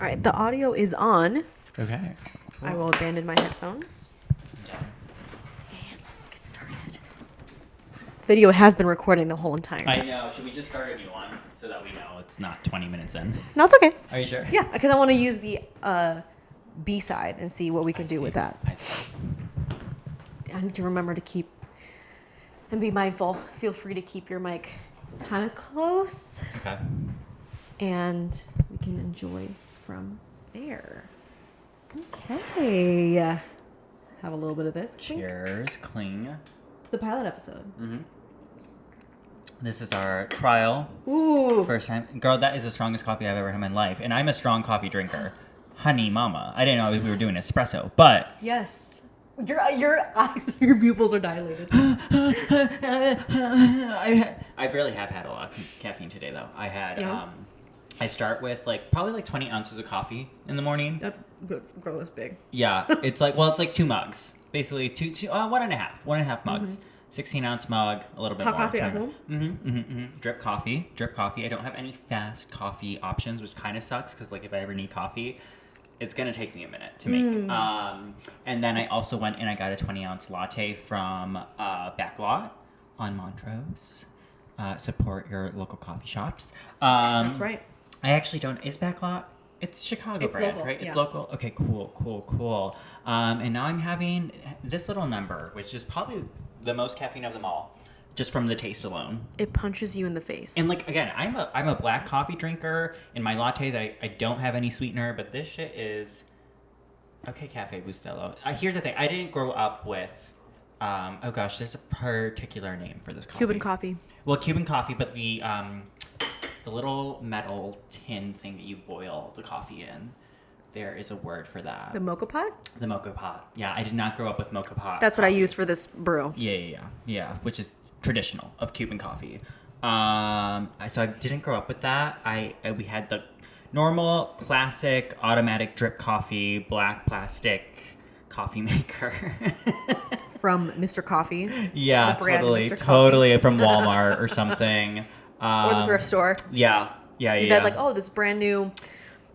All right, the audio is on. Okay. I will abandon my headphones. And let's get started. Video has been recording the whole entire I time. know. Should we just start a new one so that we know it's not 20 minutes in? No, it's okay. Are you sure? Yeah, because I want to use the B side and see what we can do with that. I see. I need to remember to keep and be mindful. Feel free to keep your mic kind of close, Okay. and we can enjoy from there. Okay. Have a little bit of this. Cheers. Cling. It's the pilot episode. Mm-hmm. This is our trial. Ooh. First time. Girl, that is the strongest coffee I've ever had in my life. And I'm a strong coffee drinker. Honey mama. I didn't know we were doing espresso, but... Yes. Your eyes, your pupils are dilated. I really have had a lot of caffeine today, though. I had... Yeah. I start with probably 20 ounces of coffee in the morning. That girl is big. Yeah, it's like 2 mugs, basically one and a half mugs, 16-ounce mug, a little bit Hot more. coffee at home? Drip coffee. I don't have any fast coffee options, which kind of sucks because if I ever need coffee, it's gonna take me a minute to make. And then I also went and I got a 20-ounce latte from Backlot on Montrose. Support your local coffee shops. That's right. I actually don't. Is Backlot? It's Chicago It's brand, local, right? yeah. It's local. Okay, cool. And now I'm having this little number, which is probably the most caffeine of them all, just from the taste alone. It punches you in the face. And again, I'm a black coffee drinker. In my lattes, I don't have any sweetener, but this shit is okay. Cafe Bustelo. Here's the thing: I didn't grow up with. Oh gosh, there's a particular name for this coffee. Cuban coffee. Well, Cuban coffee, but the little metal tin thing that you boil the coffee in, there is a word for that. The mocha pot? The mocha pot. Yeah, I did not grow up with mocha pot. That's what I use for this brew. Yeah, which is traditional of Cuban coffee. So I didn't grow up with that. We had the normal, classic, automatic drip coffee, black plastic coffee maker. From Mr. Coffee. Yeah, The brand totally, Mr. Coffee. totally from Walmart or something. Or the thrift store. Yeah. Your dad's like, oh, this brand new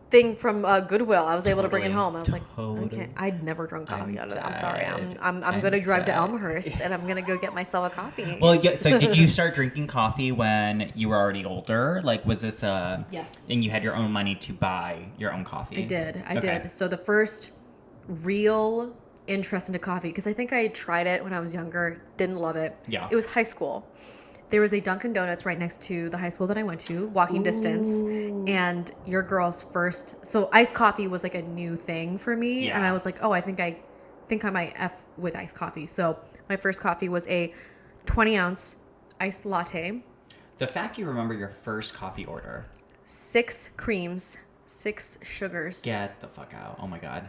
thing from Goodwill. I was able to bring it Totally, home. I was like, totally. okay. I'd never drunk coffee out of that. I'm sorry. dead. I'm I'm going to drive to dead. Elmhurst and I'm going to go get myself a coffee. Well, yeah, so did you start drinking coffee when you were already older? Was this Yes. and you had your own money to buy your own coffee? I did. I Okay. did. So the first real interest into coffee, because I think I tried it when I was younger, didn't love it. Yeah. It was high school. There was a Dunkin' Donuts right next to the high school that I went to, walking distance. And your girl's first, so iced coffee was a new thing for me. Yeah. And I was like, oh, I think I might F with iced coffee. So my first coffee was a 20-ounce iced latte, The fact you remember your first coffee order. 6 creams, 6 sugars, Get the fuck out. Oh my god.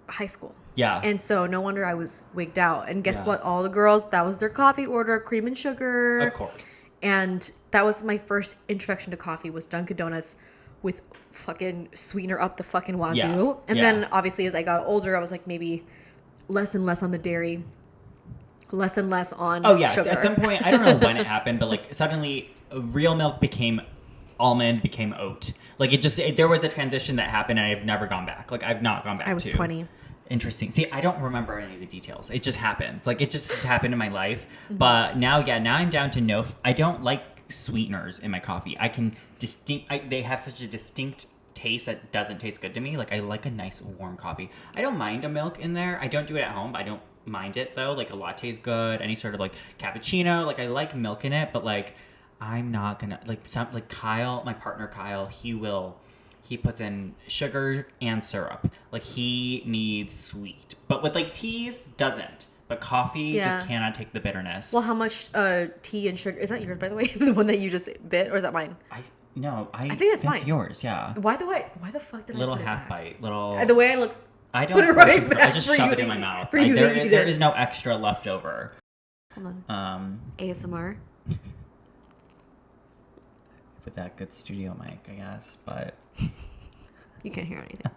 high school. Yeah. And so no wonder I was wigged out. And guess Yeah. what? All the girls, that was their coffee order, cream and sugar. Of course. And that was my first introduction to coffee, was Dunkin' Donuts with fucking sweetener up the fucking wazoo. Yeah. And Yeah. then obviously as I got older, I was maybe less and less on the dairy, less and less on Oh yeah. sugar. So at some point, I don't know when it happened, but suddenly real milk became almond, became oat. There was a transition that happened, and I've never gone back. I've not gone back. I was 20. Interesting. See, I don't remember any of the details. It just happens. It just has happened in my life. But now I'm down to no. I don't like sweeteners in my coffee. I can they have such a distinct taste that doesn't taste good to me. I like a nice warm coffee. I don't mind a milk in there. I don't do it at home. But I don't mind it though. A latte is good. Any sort of cappuccino. I like milk in it. But I'm not gonna Kyle, my partner Kyle. He puts in sugar and syrup. He needs sweet. But with teas, doesn't. But coffee just cannot take the bitterness. Well, how much tea and sugar? Is that yours, by the way? The one that you just bit? Or is that mine? I think that's mine. yours, yeah. Why the fuck did Little I put half it back? bite. Little... The way I look. I don't put it right I back just for shove you it in to my eat- mouth. for you to eat there it. is no extra left over. Hold on. ASMR. With that good studio mic, I guess. But... You can't hear anything.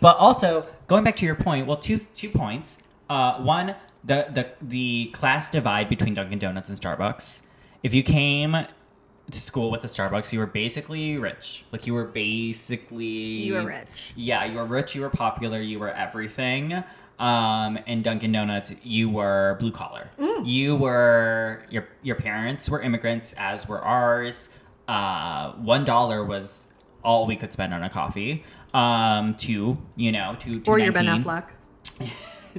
But also, going back to your point, well, two points. One, the class divide between Dunkin' Donuts and Starbucks. If you came to school with a Starbucks, you were basically rich. Like you were basically You were rich. Yeah, you were rich. You were popular. You were everything. And Dunkin' Donuts, you were blue collar. You were your parents were immigrants, as were ours. $1 was all we could spend on a coffee. To Or your Ben Affleck.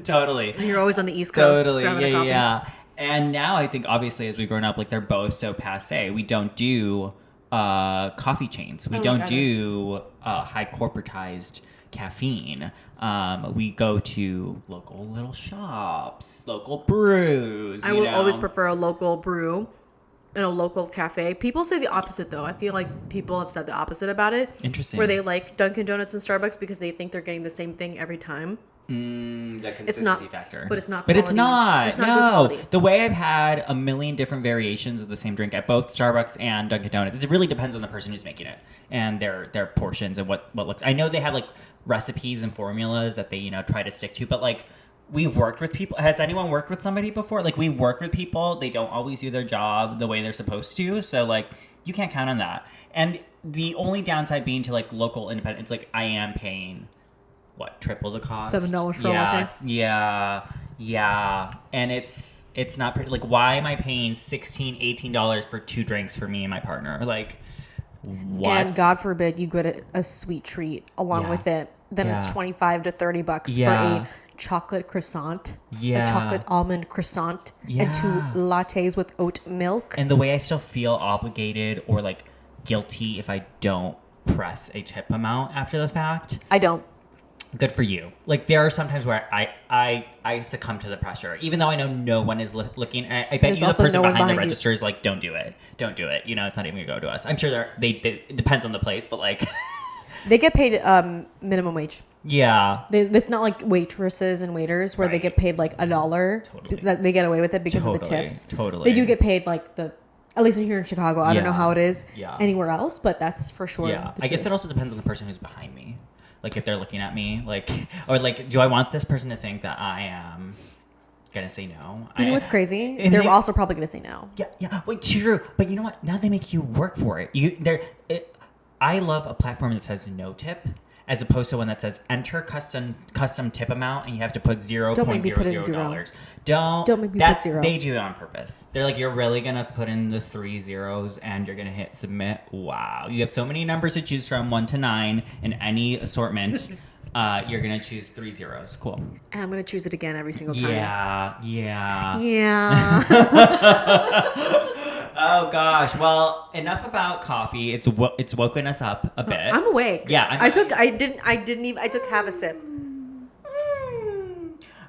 Totally. And you're always on the East Coast. Totally. grabbing a Yeah, coffee. yeah. And now I think obviously as we've grown up, like they're both so passe. We don't do coffee chains. We don't do high corporatized caffeine. We go to local little shops, local brews. I will always prefer a local brew in a local cafe. People say the opposite, though. I feel like people have said the opposite about it. Interesting. Where they like Dunkin' Donuts and Starbucks because they think they're getting the same thing every time. The consistency It's not, factor. but it's not But quality. it's not. It's not no. good quality. The way I've had a million different variations of the same drink at both Starbucks and Dunkin' Donuts, it really depends on the person who's making it and their portions and what looks. I know they have like recipes and formulas that they try to stick to, but like we've worked with people. Has anyone worked with somebody before? Like we've worked with people. They don't always do their job the way they're supposed to. So like you can't count on that. And the only downside being to like local independent, it's like I am paying. What, triple the cost? $7 for a latte. Yeah. And it's not pretty. Like, why am I paying $16, $18 for 2 drinks for me and my partner? Like, what? And God forbid you get a sweet treat along Yeah. with it. Then it's Yeah. $25 to $30 Yeah. for a chocolate croissant, Yeah. a chocolate almond croissant, and 2 Yeah. lattes with oat milk. And the way I still feel obligated or like guilty if I don't press a tip amount after the fact. I don't. Good for you. Like there are some times where I succumb to the pressure, even though I know no one is looking. I bet There's you the also person no one behind the behind you. register is like, don't do it. It's not even gonna go to us. I'm sure it depends on the place, but like, They get paid minimum wage. yeah, It's not like waitresses and waiters where they Right. get paid like $1. Totally. That they get away with it because of the Totally. tips. Totally. They do get paid like at least here in Chicago. I don't know Yeah. how it is Yeah. anywhere else, but that's for sure. yeah. the I guess truth. it also depends on the person who's behind me. Like if they're looking at me, like, or like, do I want this person to think that I am gonna say no? You know what's crazy? And They're they- also probably going to say no. Yeah. Wait, true. But you know what? Now they make you work for it. I love a platform that says no tip, as opposed to one that says enter custom tip amount, and you have to put Don't make me put in $0.00. Don't make me put zero. They do it on purpose. They're like, you're really gonna put in the 3 zeros, and you're gonna hit submit. Wow, you have so many numbers to choose from, 1 to 9, in any assortment. You're gonna choose 3 zeros. Cool. And I'm going to choose it again every single time. Yeah. Yeah. Oh gosh. Well, enough about coffee. It's woken us up a bit. I'm awake. Yeah, I took half a sip.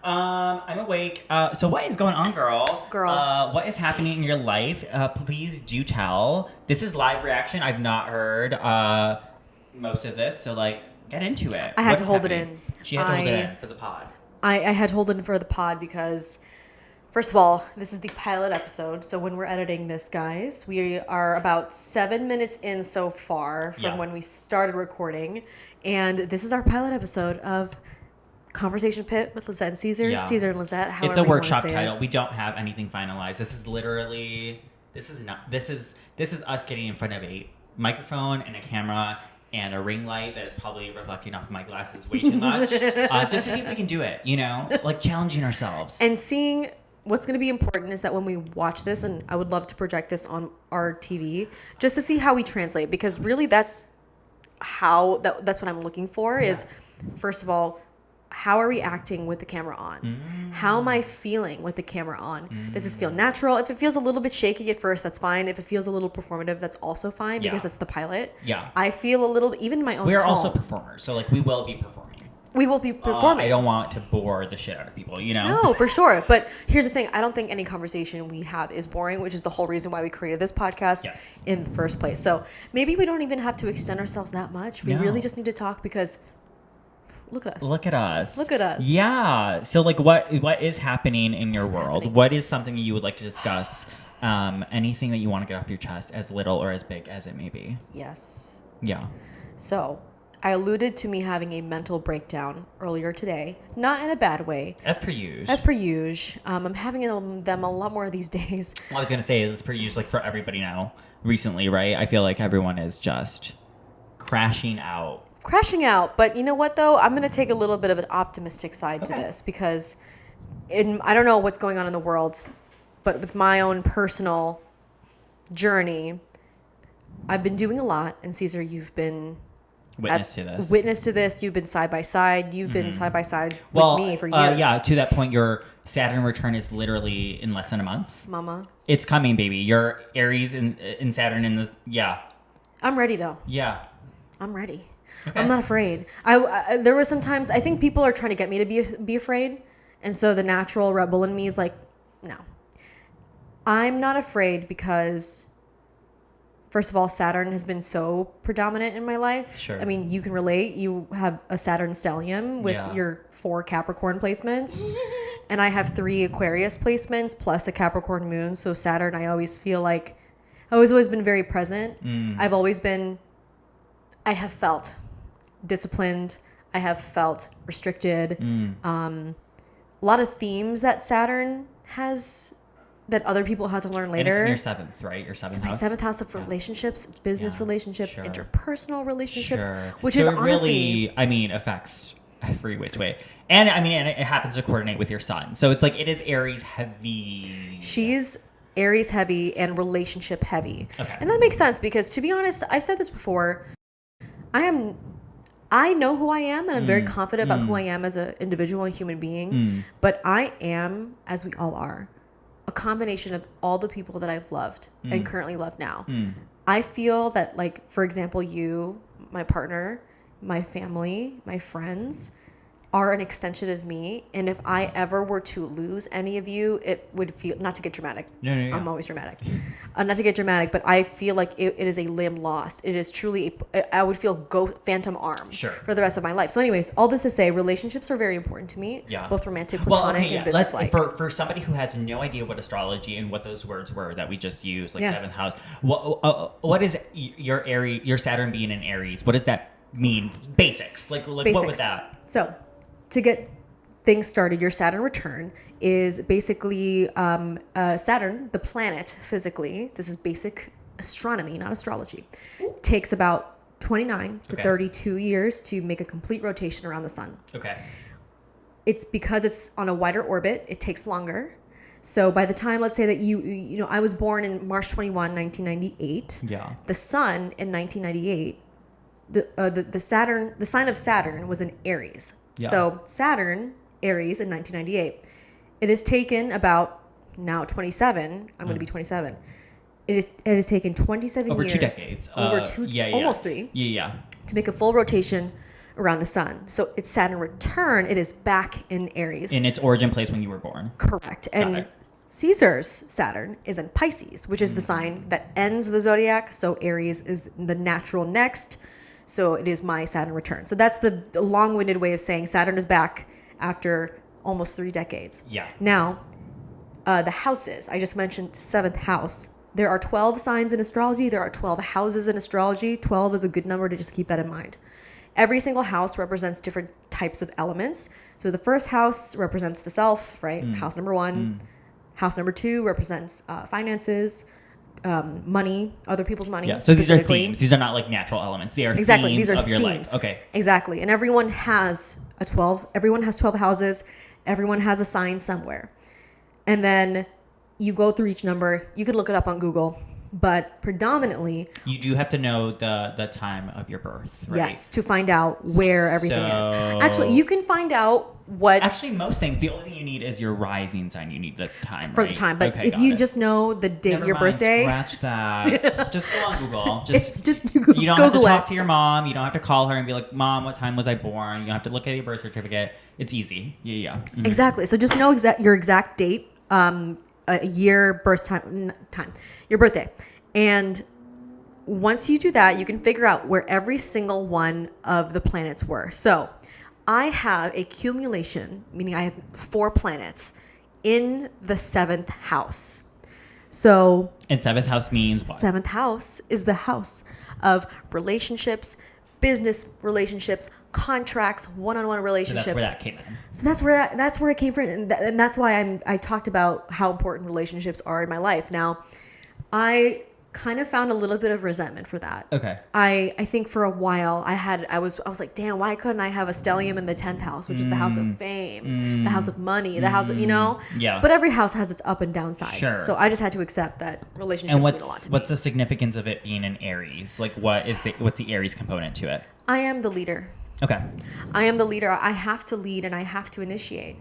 I'm awake. So what is going on, girl? Girl. What is happening in your life? Please do tell. This is live reaction. I've not heard most of this, so like get into it. I had What's to hold it happening? in. She had to hold it in for the pod. I had to hold it in for the pod because, first of all, this is the pilot episode. So when we're editing this, guys, we are about 7 minutes in so far from Yeah. when we started recording. And this is our pilot episode of Conversation Pit with Lisette and Caesar. Yeah. Caesar and Lisette, however It's a you wanna workshop say title. it. We don't have anything finalized. This is us getting in front of a microphone and a camera and a ring light that is probably reflecting off of my glasses way too much. Just to see if we can do it, like challenging ourselves. And seeing what's going to be important is that when we watch this, and I would love to project this on our TV, just to see how we translate, because really that's what I'm looking for is, first of all, how are we acting with the camera on? How am I feeling with the camera on? Does this feel natural? If it feels a little bit shaky at first, that's fine. If it feels a little performative, that's also fine because it's the pilot. Yeah. I feel a little, even in my own We are home, also performers, so like we will be performing. we will be performing. I don't want to bore the shit out of people, No, for sure. But here's the thing. I don't think any conversation we have is boring, which is the whole reason why we created this podcast Yes. in the first place. So maybe we don't even have to extend ourselves that much. We No. really just need to talk because look at us. Look at us. Look at us. Yeah. So like what is happening in your world? happening? What is something you would like to discuss? Anything that you want to get off your chest, as little or as big as it may be. Yes. Yeah. So I alluded to me having a mental breakdown earlier today. Not in a bad way. As per usual. As per usual. I'm having them a lot more these days. I was gonna say it's per usual, like for everybody now. recently, right? I feel like everyone is just crashing out. But you know what though, I'm going to take a little bit of an optimistic side to Okay. this, because I don't know what's going on in the world, but with my own personal journey, I've been doing a lot, and Caesar, you've been Witness to this. witness to this. You've been side by side. You've been side by side with Well, me for years. yeah, to that point, your Saturn return is literally in less than a month. Mama, It's coming, baby. Your Aries in Saturn in the I'm ready though. yeah. I'm ready. Okay. I'm not afraid. There were some times I think people are trying to get me to be afraid, and so the natural rebel in me is like, no, I'm not afraid, because first of all, Saturn has been so predominant in my life. Sure. I mean, you can relate. You have a Saturn stellium with Yeah. your 4 Capricorn placements, and I have 3 Aquarius placements plus a Capricorn moon. So Saturn, I always feel like I've always been very present. I have felt disciplined. I have felt restricted. A lot of themes that Saturn has that other people had to learn And later. it's in your 7th, right? Your 7th It's my house. 7th house of relationships, business Yeah, relationships, sure. interpersonal relationships, Sure. which So is it honestly really, I mean, affects every which way. And I mean, and it happens to coordinate with your sun. So it's like it is Aries heavy. she's Aries heavy and relationship heavy. Okay. And that makes sense, because to be honest, I've said this before, I know who I am, and I'm very confident about who I am as an individual and human being. But I am, as we all are, a combination of all the people that I've loved and currently love now. I feel that, like, for example, you, my partner, my family, my friends are an extension of me. And if I ever were to lose any of you, it would feel, not to get dramatic. No, I'm always dramatic. Not to get dramatic, but I feel like it is a limb lost. It is truly, I would feel phantom arm Sure. for the rest of my life. So anyways, all this to say, relationships are very important to me. Yeah. Both romantic, platonic, and business like. For somebody who has no idea what astrology and what those words were that we just used, like Yeah. 7th house, what is your Aries, your Saturn being in Aries? What does that mean? Basics. Like what would that? So, to get things started, your Saturn return is basically Saturn, the planet, physically. This is basic astronomy, not astrology. Takes about 29 to Okay. 32 years to make a complete rotation around the sun. Okay. It's because it's on a wider orbit, it takes longer. So by the time, let's say that you know, I was born in March 21, 1998. Yeah. The sun in 1998, the sign of Saturn was in Aries. Yeah. So Saturn, Aries in 1998. It has taken about now 27. I'm going to be 27. It has taken 27 Over years. 2 decades. Almost 3 Yeah. to make a full rotation around the sun. So it's Saturn return. It is back in Aries. In its origin place when you were born. Correct. And it. Caesar's Saturn is in Pisces, which is the sign that ends the zodiac. So Aries is the natural next. So it is my Saturn return. So that's the long-winded way of saying Saturn is back after almost 3 decades. Yeah. Now, the houses. I just mentioned 7th house. There are 12 signs in astrology. There are 12 houses in astrology. 12 is a good number to just keep that in mind. Every single house represents different types of elements. So the first house represents the self, right? House number 1. House number 2 represents finances, money, other people's money. Yeah. So these are specifically. themes. These are not like natural elements. They are Exactly. themes These are of your themes. life. Okay. Exactly. And everyone has a 12. Everyone has 12 houses. Everyone has a sign somewhere. And then you go through each number. You could look it up on Google, but predominantly, You do have to know the time of your birth, right? yes, to find out where everything is. So- Actually, you can find out what Actually, most things, the only thing you need is your rising sign. You need the time, for right? the time. But Okay, if got you it. just know the date Never of your mind, birthday, scratch that. Just go on Google. just Google, You don't have Google to talk it. to your mom. You don't have to call her and be like, "Mom, what time was I born?" You don't have to look at your birth certificate. It's easy. Yeah. Mhm. Exactly. So just know your exact date, a year, birth time, your birthday. And once you do that, you can figure out where every single one of the planets were. So I have a cumulation, meaning I have 4 planets in the 7th house. So And 7th house means what? 7th house is the house of relationships, business relationships, contracts, one-on-one So relationships. that's where that came in. So that's where it came from, and that's why I talked about how important relationships are in my life. Now, I kind of found a little bit of resentment for that. Okay. I think for a while I was like, damn, why couldn't I have a stellium in the 10th house, which is the house of fame, the house of money, the house of, Yeah. But every house has its up and down side. Sure. So I just had to accept that relationships And mean a lot to me. what's the significance of it being an Aries? Like, what's the Aries component to it? I am the leader. Okay. I am the leader. I have to lead and I have to initiate.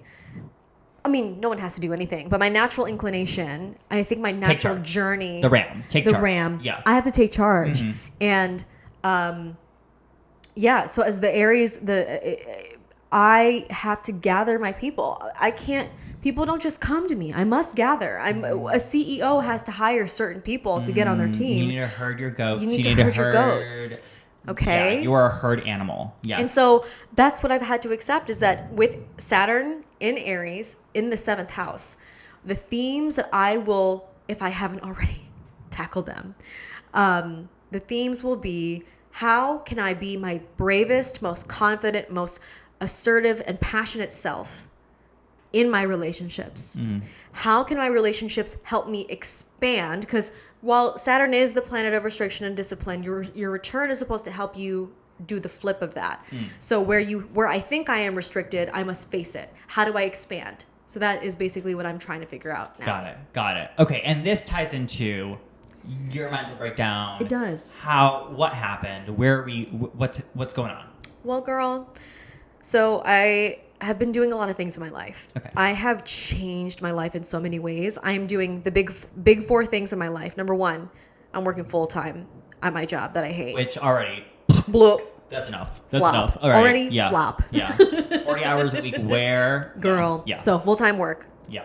I mean, no one has to do anything, but my natural inclination, I think my natural charge. journey, The ram. Take the charge. ram, Yeah. I have to take charge. And so as the Aries, I have to gather my people. I can't, people don't just come to me. I must gather. A CEO has to hire certain people to get on their team. You need to herd your goats. You need to herd your goats. Okay. Yeah, you are a herd animal. Yes. And so that's what I've had to accept, is that with Saturn in Aries in the 7th house, the themes that I will, if I haven't already tackled them, the themes will be, how can I be my bravest, most confident, most assertive and passionate self in my relationships? How can my relationships help me expand? Because while Saturn is the planet of restriction and discipline, your return is supposed to help you do the flip of that. So where I think I am restricted, I must face it. How do I expand? So that is basically what I'm trying to figure out now. Got it. Okay, and this ties into your mental breakdown. It does. What happened? Where are we? What's going on? Well, girl, so I have been doing a lot of things in my life. Okay. I have changed my life in so many ways. I am doing the big 4 things in my life. Number 1, I'm working full time at my job that I hate. Which already, Blew. that's enough. Flop. Enough. All right. Already Yeah. flop. Yeah. 40 hours a week where? Girl. Yeah. So full-time work, Yeah.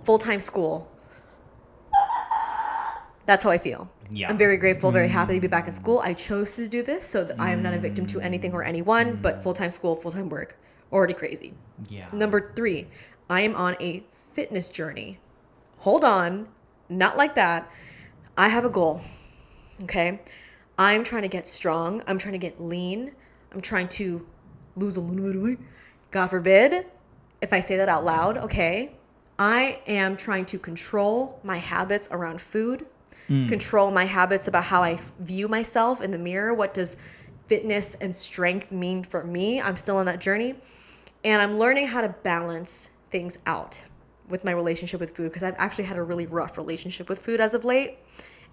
full-time school. That's how I feel. Yeah. I'm very grateful, very happy to be back in school. I chose to do this so that I am not a victim to anything or anyone, but full-time school, full-time work. Already crazy. Yeah. Number 3, I am on a fitness journey. Hold on. Not like that. I have a goal. Okay? I'm trying to get strong. I'm trying to get lean. I'm trying to lose a little bit of weight. God forbid, if I say that out loud, okay? I am trying to control my habits around food, control my habits about how I view myself in the mirror. What does fitness and strength mean for me? I'm still on that journey. And I'm learning how to balance things out with my relationship with food, because I've actually had a really rough relationship with food as of late,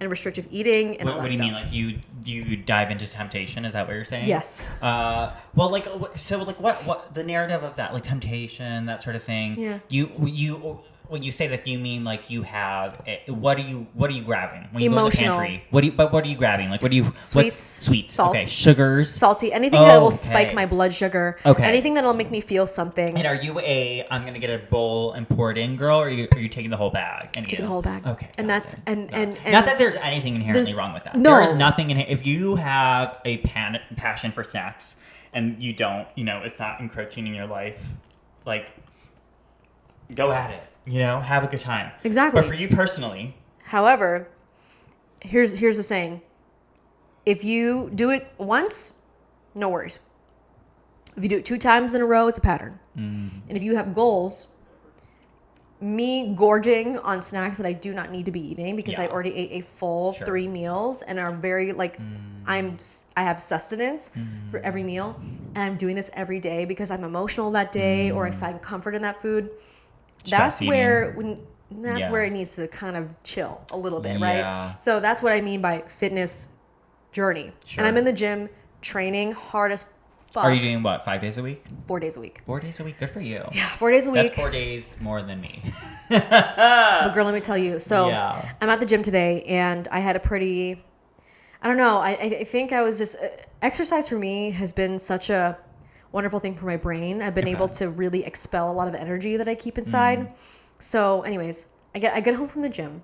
and restrictive eating and all that What do you stuff. mean? Like you dive into temptation? Is that what you're saying? Yes. Well, like so, like what the narrative of that, like temptation, that sort of thing. Yeah. You when you say that, you mean like you have what are you grabbing when you Emotional. go to the pantry? What are you grabbing? Like what do you sweets, salts, okay, sugars, salty, anything that will Okay. spike my blood sugar, Okay. anything that'll make me feel something. And are you I'm gonna get a bowl and pour it in, girl, or are you taking the whole bag? And Taking the whole bag. Okay. And that's and not that there's anything inherently there's- wrong with that. no. There is nothing if you have a passion for snacks and you don't, it's not encroaching in your life, like, go at it. Have a good time. Exactly. But for you personally, However, here's the saying: if you do it once, no worries. If you do it 2 times in a row, it's a pattern. And if you have goals, me gorging on snacks that I do not need to be eating because I Yeah. already ate a full Sure. 3 meals and are very I have sustenance for every meal, and I'm doing this every day because I'm emotional that day or I find comfort in that food. Stress That's where Yeah. where it needs to kind of chill a little bit, Yeah. right? So that's what I mean by fitness journey. Sure. And I'm in the gym training hard as fuck. are you doing what, 5 days a week? 4 days a week. 4 days a week? Good for you. Yeah, 4 days a week. That's 4 days more than me. But girl, let me tell you. So Yeah. I'm at the gym today, and I had a pretty, I don't know. I think I was just exercise for me has been such a wonderful thing for my brain. I've been able to really expel a lot of energy that I keep inside. So, anyways, I get home from the gym,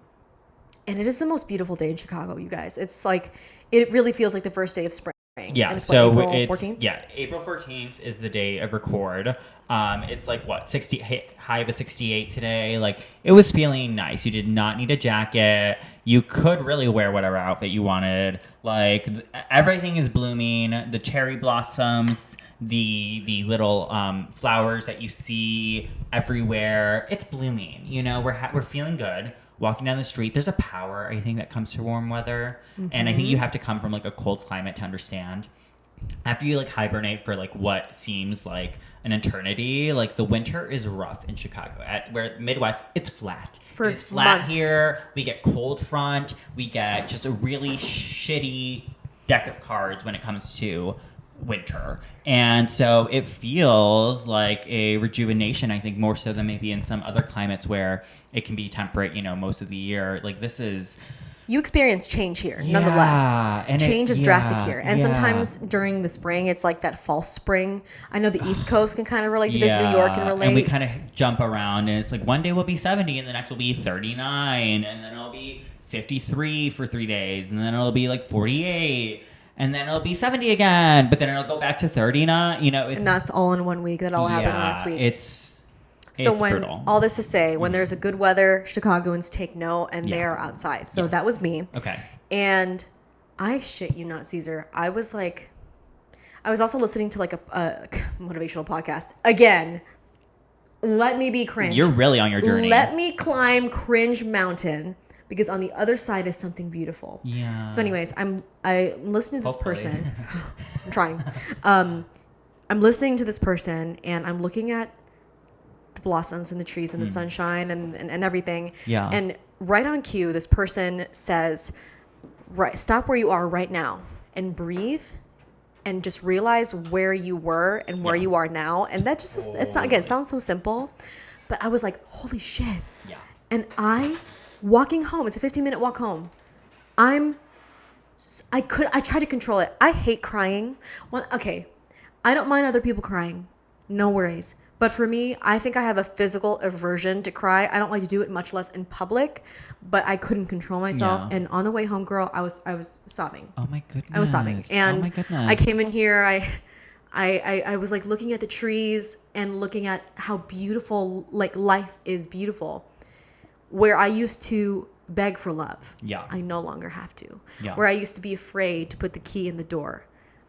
and it is the most beautiful day in Chicago, you guys. It's like it really feels like the first day of spring. Yeah, and it's so what, April it's 14th? yeah, April 14th is the day of record. It's like what, 60 high of a 68 today. Like, it was feeling nice. You did not need a jacket. You could really wear whatever outfit you wanted. Like, everything is blooming. The cherry blossoms, the little flowers that you see everywhere. It's blooming. We're feeling good. walking down the street. There's a power, I think, that comes to warm weather. And I think you have to come from like a cold climate to understand. After you like hibernate for like what seems like an eternity, like the winter is rough in Chicago. Where Midwest, it's flat. For it's flat months. here. We get cold front. We get just a really shitty deck of cards when it comes to winter. And so it feels like a rejuvenation, I think, more so than maybe in some other climates where it can be temperate, most of the year. Like this is... You experience change here, Yeah, nonetheless. and Change is drastic here. And yeah. sometimes during the spring, it's like that false spring. I know the East Coast can kind of relate to this. New York can relate. And we kind of jump around, and it's like one day will be 70, and the next will be 39, and then it'll be 53 for 3 days, and then it'll be like 48, and then it'll be 70 again, but then it'll go back to 39. It's, and that's all in 1 week. That all happened last week. So when brutal. all this to say, when there's a good weather, Chicagoans take note and they are outside. So that was me. Okay. And I shit you not, Caesar. I was also listening to like a motivational podcast. Again, let me be cringe. You're really on your journey. Let me climb cringe mountain because on the other side is something beautiful. Yeah. So anyways, I'm listening to this Hopefully. person. I'm trying. I'm listening to this person and I'm looking at the blossoms and the trees and the sunshine and everything. Yeah. And right on cue, this person says, "Right, stop where you are right now and breathe and just realize where you were and where you are now." And that just it's not, again, it sounds so simple, but I was like, holy shit. Yeah. And walking home, it's a 15-minute walk home. I try to control it. I hate crying. Okay, I don't mind other people crying. No worries. But for me, I think I have a physical aversion to cry. I don't like to do it, much less in public. But I couldn't control myself. Yeah. And on the way home, girl, I was sobbing. Oh my goodness. I was sobbing. And oh my goodness. I came in here. I was like looking at the trees and looking at how beautiful, like life is beautiful. Where I used to beg for love, I no longer have to. Yeah. Where I used to be afraid to put the key in the door,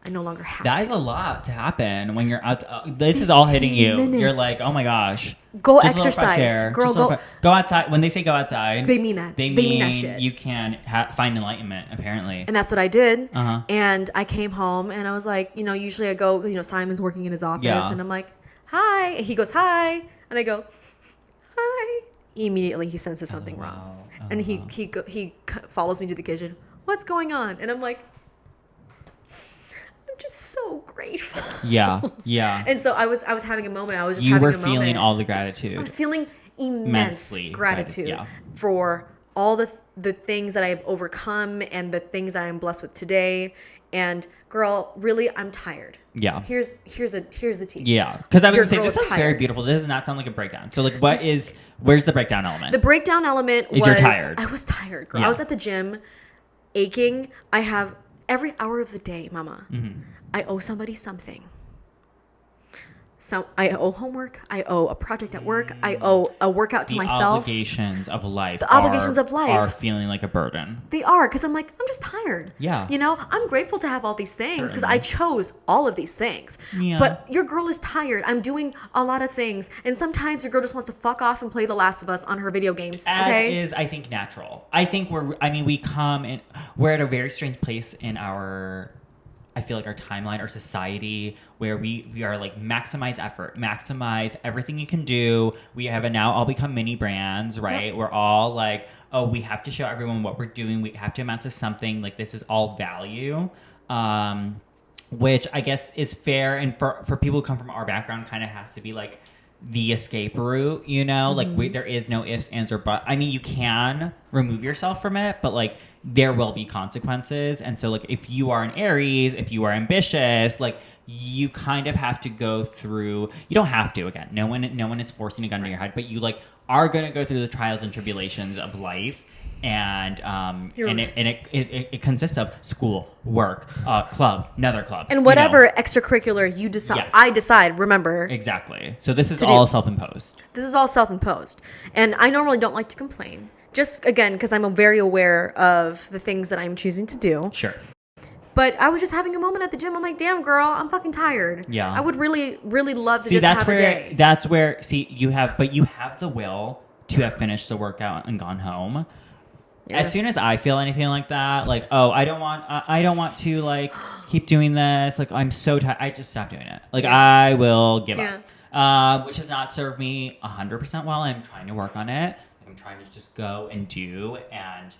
I no longer have That to. is a lot to happen when you're out. This is all hitting you. 15 You're minutes. like, oh my gosh. Go Just a little fresh exercise. air. Girl, Just a little go- Go outside. When they say go outside, They mean that. They mean that mean shit. you can find enlightenment, apparently. And that's what I did. Uh-huh. And I came home and I was like, usually I go, Simon's working in his office Yeah. and I'm like, hi. He goes, hi. And I go, hi. Immediately he senses something wrong. And he follows me to the kitchen. What's going on? And I'm like, I'm just so grateful. Yeah. Yeah. And so I was having a moment. I was just You having were a moment. feeling all the gratitude. I was feeling immense Immensely gratitude yeah. for all the things that I have overcome and the things that I'm blessed with today. And girl, really, I'm tired. Yeah. Here's the tea. Yeah. Because I was Your going to say, girl this is is very tired. beautiful. This does not sound like a breakdown. So, like, where's the breakdown element? The breakdown element Is was you're tired. I was tired, girl. Yeah. I was at the gym, aching. I have every hour of the day, mama. Mm-hmm. I owe somebody something. So I owe homework. I owe a project at work. I owe a workout to the myself. obligations of life. The obligations of life. are feeling like a burden. They are, because I'm like, I'm just tired. Yeah. I'm grateful to have all these things because I chose all of these things. Yeah. But your girl is tired. I'm doing a lot of things. And sometimes your girl just wants to fuck off and play The Last of Us on her video games. As is, I think, natural. I think we're at a very strange place in I feel like our timeline, our society, where we are like maximize effort, maximize everything you can do. We have now all become mini brands, right? Yep. We're all like, oh, we have to show everyone what we're doing. We have to amount to something. Like this is all value, which I guess is fair. And for people who come from our background, kind of has to be like the escape route, like there is no ifs, ands, or buts. I mean, you can remove yourself from it, but like there will be consequences. And so like if you are an Aries, if you are ambitious, like you kind of have to go through, you don't have to, again, no one is forcing a gun to your head, but you like are going to go through the trials and tribulations of life. And it consists of school, work, club, another club, And whatever extracurricular you decide, Yes. I decide, remember, Exactly. So this is to all do. self-imposed. this is all self-imposed. And I normally don't like to complain. Just, again, because I'm very aware of the things that I'm choosing to do. Sure. But I was just having a moment at the gym. I'm like, damn, girl, I'm fucking tired. Yeah. I would really, really love to See, just that's have where a day. that's where you have the will to have finished the workout and gone home. Yeah. As soon as I feel anything like that, like, oh, I don't want to like keep doing this. Like, I'm so tired. I just stop doing it. Like, Yeah. I will give Yeah. up, which has not served me 100% well. I'm trying to work on it. I'm trying to just go and do and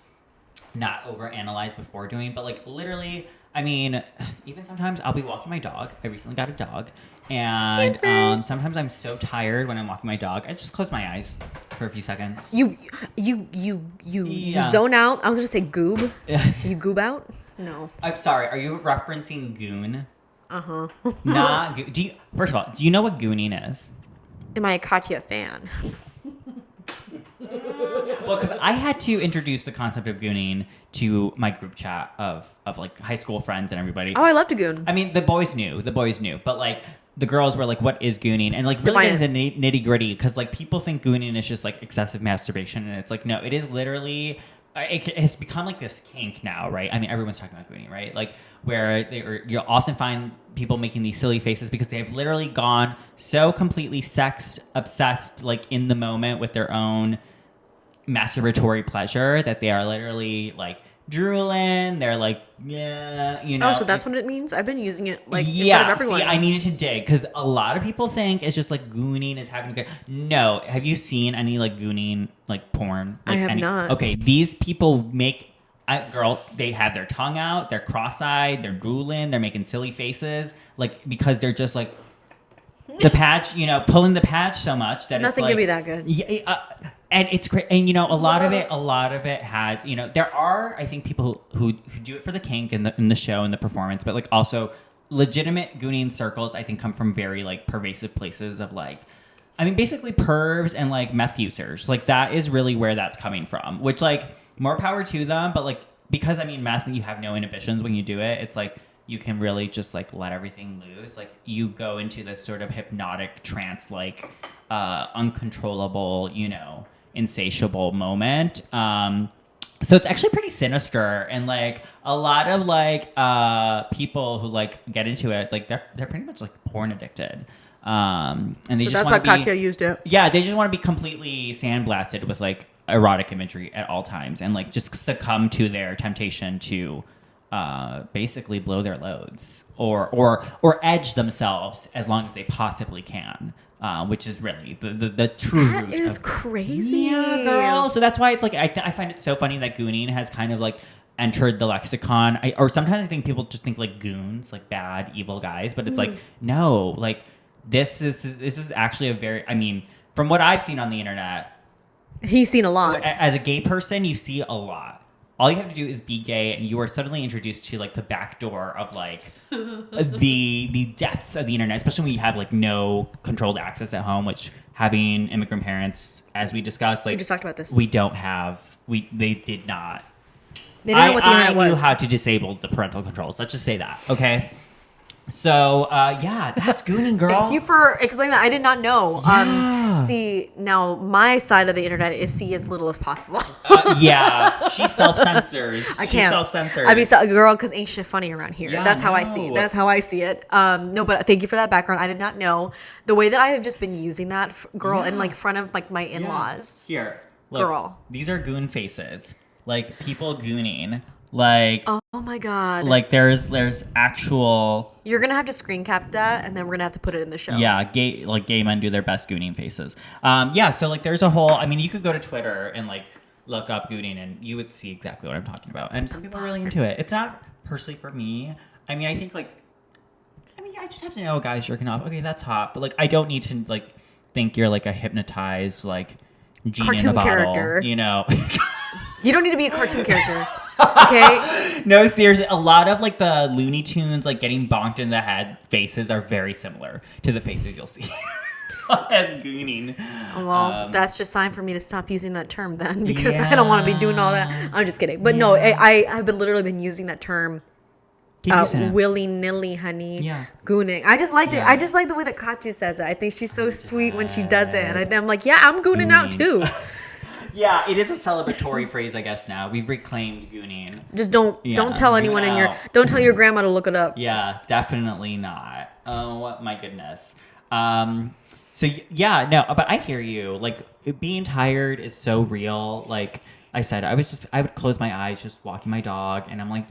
not overanalyze before doing. But like, literally, I mean, even sometimes I'll be walking my dog. I recently got a dog, and sometimes I'm so tired when I'm walking my dog. I just close my eyes for a few seconds. You Yeah. zone out. I was gonna say goob. You goob out? No. I'm sorry. Are you referencing goon? Uh-huh. Not. First of all, do you know what gooning is? Am I a Katya fan? Well, because I had to introduce the concept of gooning to my group chat of like high school friends and everybody. Oh, I love to goon. I mean, the boys knew, but like the girls were like, "What is gooning?" And like really Define get into the nitty gritty because like people think gooning is just like excessive masturbation, and it's like no, it is literally. It has become like this kink now, right? I mean, everyone's talking about gooning, right? Like where you'll often find people making these silly faces because they have literally gone so completely sex obsessed, like in the moment with their own masturbatory pleasure that they are literally like drooling. They're like, yeah, you know. Oh, so that's what it means? I've been using it like in yeah, front of everyone. see, I needed to dig because a lot of people think it's just like gooning is having a good. No, have you seen any like gooning like porn? I Like, have not. Okay, these people make. Girl, they have their tongue out, they're cross-eyed, they're drooling, they're making silly faces, like because they're just like the patch, you know, pulling the patch so much that Nothing it's can like, be that good. Yeah, and it's great. And you know, a lot of it has, you know, there are I think people who do it for the kink in the show and the performance, but like also legitimate gooning circles. I think come from very like pervasive places of like. I mean, basically pervs and like meth users. Like that is really where that's coming from. Which like more power to them, but like because I mean meth, you have no inhibitions when you do it. It's like you can really just like let everything loose. Like you go into this sort of hypnotic trance, like uncontrollable, you know, insatiable moment. So it's actually pretty sinister, and like a lot of like people who like get into it, like they're pretty much like porn addicted. And they So just that's wanna why Katya used it. yeah, they just want to be completely sandblasted with like erotic imagery at all times, and like just succumb to their temptation to basically blow their loads or edge themselves as long as they possibly can. Which is really the true That root is of crazy. yeah, girl. So that's why it's like I find it so funny that gooning has kind of like entered the lexicon. Or sometimes I think people just think like goons, like bad, evil guys, but it's like no, like this is actually a very. I mean, from what I've seen on the internet, He's seen a lot. as a gay person, you see a lot. All you have to do is be gay, and you are suddenly introduced to like the back door of like the depths of the internet, especially when you have like no controlled access at home. Which having immigrant parents, as we discussed, like We just talked about this. we don't have. They did not. They didn't know what the internet I was. knew how to disable the parental controls. Let's just say that, okay? So yeah, that's gooning, girl. Thank you for explaining that. I did not know. Yeah. See, now my side of the internet is see as little as possible. Yeah, she self-censors. I She can't. self-censors. I mean, girl, because ain't shit funny around here. Yeah, That's how I see it. no. That's how I see it. No, but thank you for that background. I did not know the way that I have just been using that, girl, in like front of like my in-laws. Here, look, Girl. These are goon faces, like people gooning, like Oh my god. like there's actual You're gonna have to screen cap that, and then we're gonna have to put it in the show. yeah gay men do their best gooning faces. Yeah, so like there's a whole. I mean, you could go to Twitter and like look up gooning, and you would see exactly what I'm talking about. And some people are really into it. It's not personally for me. I mean, I think like. I mean, I just have to know a guy's jerking off. Okay, that's hot, but like, I don't need to like think you're like a hypnotized like genie Cartoon in a bottle, character. you know? You don't need to be a cartoon character. Okay? No, seriously, a lot of like the Looney Tunes like getting bonked in the head faces are very similar to the faces you'll see as gooning. Well, that's just time for me to stop using that term then, because I don't want to be doing all that. I'm just kidding. But no, I've been literally been using that term Keep using it. willy-nilly, honey. Yeah. Gooning. I just liked it. Yeah. I just like the way that Katya says it. I think she's so sweet when she does it. And I'm like, yeah, I'm gooning out too. Yeah, it is a celebratory phrase, I guess. Now we've reclaimed gooning. Just don't tell goon anyone out. don't tell your grandma to look it up. Yeah, definitely not. Oh my goodness. So yeah, no, but I hear you. Like being tired is so real. Like I said, I would close my eyes just walking my dog, and I'm like,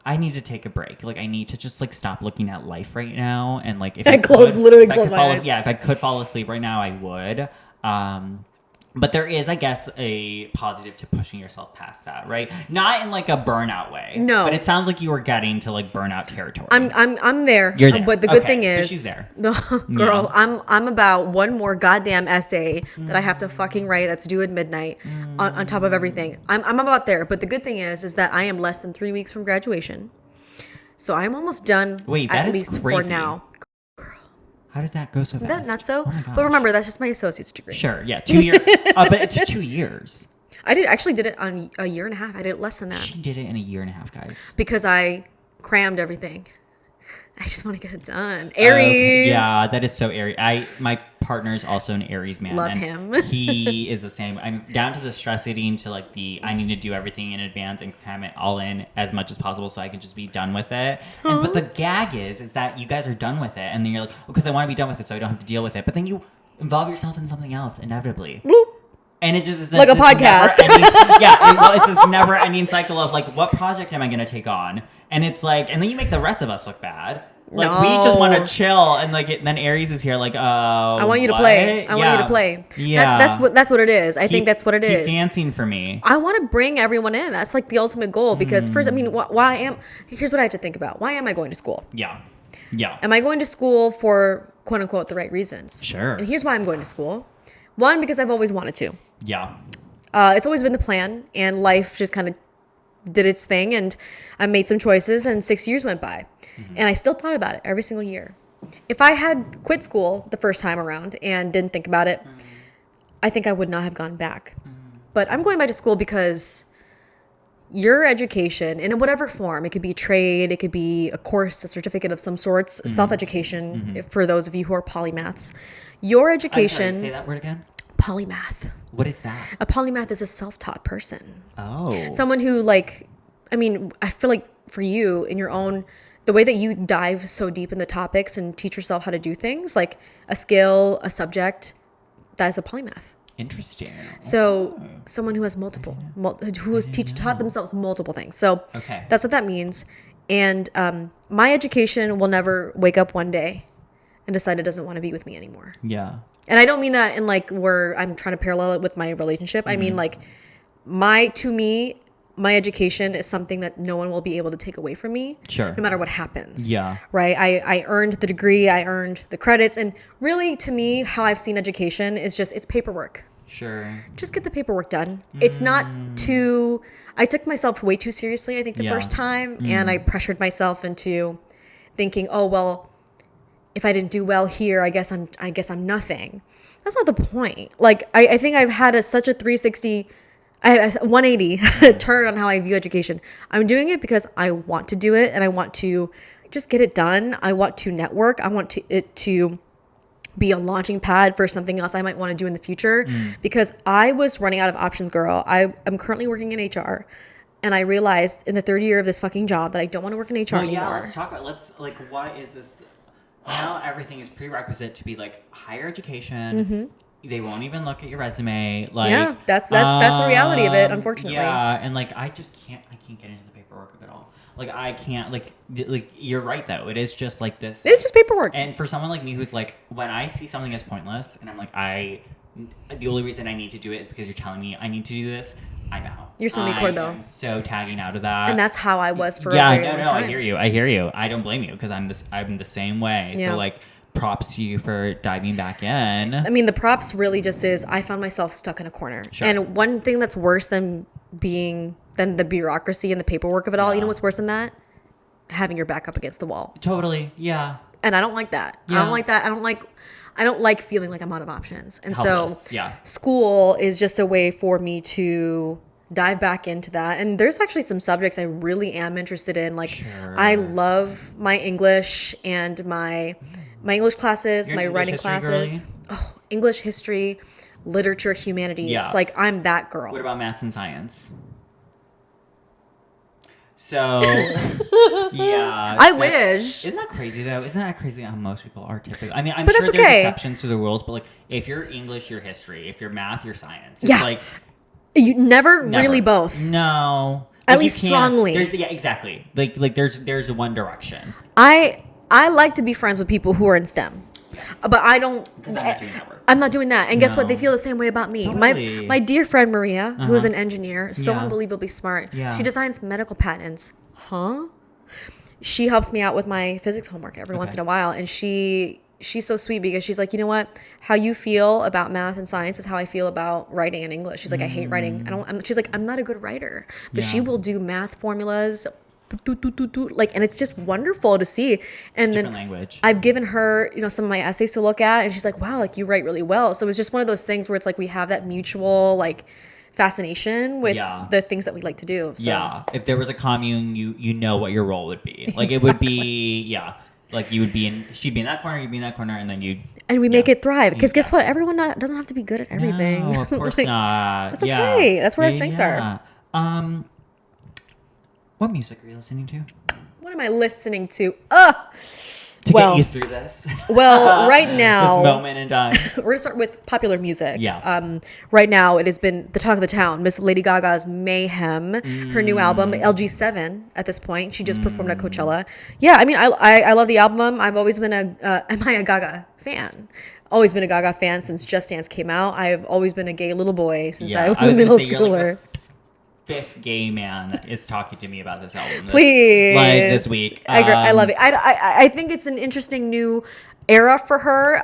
I need to take a break. Like I need to just like stop looking at life right now, and like if I literally if I close could my fall, eyes. yeah, if I could fall asleep right now, I would. But there is, I guess, a positive to pushing yourself past that, right? Not in like a burnout way. No. But it sounds like you were getting to like burnout territory. I'm there. You're there. But the good Okay, thing so is, she's there. Girl, Yeah. I'm about one more goddamn essay that I have to fucking write that's due at midnight on top of everything. I'm about there. But the good thing is that I am less than 3 weeks from graduation. So I'm almost done. Wait, that at is least crazy. for now. How did that go so fast? That not so. Oh my gosh. But remember, that's just my associate's degree. Sure, yeah, 2 years. But it's 2 years. I actually did it on a year and a half. I did it less than that She did it in a year and a half, guys. because I crammed everything. I just want to get it done. Okay, Aries. yeah, that is so Aries. My partner is also an Aries man. Love and him. He is the same. I'm down to the stress eating to like I need to do everything in advance and cram it all in as much as possible so I can just be done with it. But the gag is that you guys are done with it, and then you're like, because I want to be done with it so I don't have to deal with it. But then you involve yourself in something else inevitably. Bloop. And it just is Like a podcast. It's this never-ending cycle of like, what project am I going to take on? And it's like, and then you make the rest of us look bad. Like we just want to No. chill, and like then Aries is here, like, I want you to play. I want you to play. Yeah, That's what it is. I think that's what it is. Keep dancing for me. I want to bring everyone in. That's like the ultimate goal because first, I mean, here's what I had to think about. Why am I going to school? Yeah. Am I going to school for quote unquote the right reasons? Sure. And here's why I'm going to school. One, because I've always wanted to. Yeah. It's always been the plan, and life just kind of did its thing, and I made some choices, and 6 years went by, and I still thought about it every single year. If I had quit school the first time around and didn't think about it, I think I would not have gone back. But I'm going back to school because your education, in whatever form, it could be trade, it could be a course, a certificate of some sorts, self-education, for those of you who are polymaths. Your I'm sorry, education, say that word again. polymath. What is that? A polymath is a self-taught person. Oh. Someone who I feel like for you in your own, the way that you dive so deep in the topics and teach yourself how to do things, like a skill, a subject, that is a polymath. Interesting. So someone who has who has taught themselves multiple things. So Okay. that's what that means. And my education will never wake up one day and decide it doesn't want to be with me anymore. Yeah. And I don't mean that in like where I'm trying to parallel it with my relationship. I mean like my education is something that no one will be able to take away from me. Sure. No matter what happens. Yeah. Right. I earned the degree, I earned the credits. And really to me, how I've seen education is just, it's paperwork. Sure. Just get the paperwork done. It's not too, I took myself way too seriously, I think, the Yeah. first time. And I pressured myself into thinking, oh, well, if I didn't do well here, I guess I'm nothing. That's not the point. Like, I think I've had such a 360, a 180 turn on how I view education. I'm doing it because I want to do it and I want to just get it done. I want to network. I want it to be a launching pad for something else I might want to do in the future because I was running out of options, girl. I'm currently working in HR, and I realized in the third year of this fucking job that I don't want to work in HR Well, anymore. yeah, let's talk about, why is this, now everything is prerequisite to be like higher education. They won't even look at your resume. Like, Yeah, that's the reality of it, unfortunately. Yeah, and like I can't get into the paperwork of it all. Like I can't, like you're right though. It is just like this. It's just paperwork. And for someone like me who's like, when I see something as pointless and I'm like, the only reason I need to do it is because you're telling me I need to do this, I'm out. You're so me-core, though. I'm so tagging out of that. And that's how I was for a very long time. I hear you. I don't blame you because I'm the same way. Yeah. So like, props to you for diving back in. I mean, the props really just is I found myself stuck in a corner. Sure. And one thing that's worse than the bureaucracy and the paperwork of it all, you know what's worse than that? Having your back up against the wall. Totally. Yeah. And I don't like that. Yeah. I don't like that. I don't like feeling like I'm out of options. And Helpless. so Yeah. school is just a way for me to dive back into that. And there's actually some subjects I really am interested in. Like Sure. I love my English and my English classes, You're my an writing English history classes. Oh, English, history, literature, humanities. Yeah. Like I'm that girl. What about maths and science? So, yeah. I wish. Isn't that crazy though? Isn't that crazy how most people are typically? I mean, I'm But sure that's there's okay. exceptions to the rules, but like if you're English, you're history. If you're math, you're science. It's Yeah. like You never never. really both. No. At Like, you least can't- strongly. Yeah, exactly. Like there's one direction. I like to be friends with people who are in STEM, but I don't. Because I'm not doing that work. I'm not doing that. And guess what? They No. feel the same way about me. Totally. My dear friend Maria, who is Uh-huh. an engineer, so Yeah. unbelievably smart. Yeah. She designs medical patents. Huh? She helps me out with my physics homework every once in a while, and she's so sweet because she's like, you know what? How you feel about math and science is how I feel about writing and English. She's like, I hate writing. She's like, I'm not a good writer, but she Yeah. will do math formulas. Like, and it's just wonderful to see. And then Different language. I've given her, some of my essays to look at, and she's like, wow, like you write really well. So it's just one of those things where it's like we have that mutual like fascination with Yeah. the things that we like to do. So. Yeah. If there was a commune, you know what your role would be. Like it would be like you would be she'd be in that corner, you'd be in that corner, and then you'd And we make it thrive. Because guess Exactly. what? Everyone doesn't have to be good at everything. No, of course Like, not. That's Yeah. okay. That's where our strengths are. What music are you listening to? What am I listening to? To Well- get you through this. Well, right now, this moment in time. we're going to start with popular music. Yeah. Right now, it has been the talk of the town. Miss Lady Gaga's Mayhem, her new album, LG7 at this point. She just performed at Coachella. Yeah, I mean, I love the album. I've always been am I a Gaga fan? Always been a Gaga fan since Just Dance came out. I've always been a gay little boy since Yeah, I was I a was gonna middle say, you're like schooler. Fifth gay man is talking to me about this album. Please, Like this week. I love it. I think it's an interesting new era for her.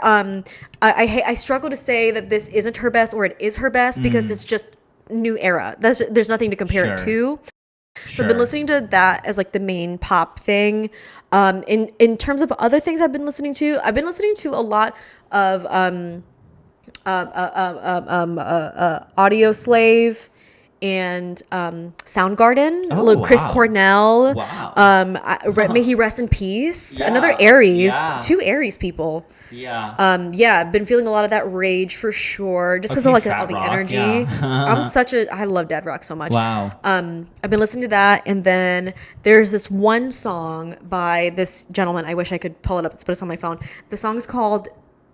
I struggle to say that this isn't her best or it is her best because it's just new era. There's nothing to compare it Sure. to. So I've been listening to that as like the main pop thing. In terms of other things I've been listening to a lot of Audio Slave and Soundgarden, Oh, little Chris wow. Cornell. Wow. May he rest in peace. Yeah, Another Aries, yeah. 2 Aries people. Yeah. I've been feeling a lot of that rage for sure, just because Okay, of like Fat all the Rock, energy. yeah. I love Dead Rock so much. Wow. I've been listening to that, and then there's this one song by this gentleman. I wish I could pull it up, but it's on my phone. The song is called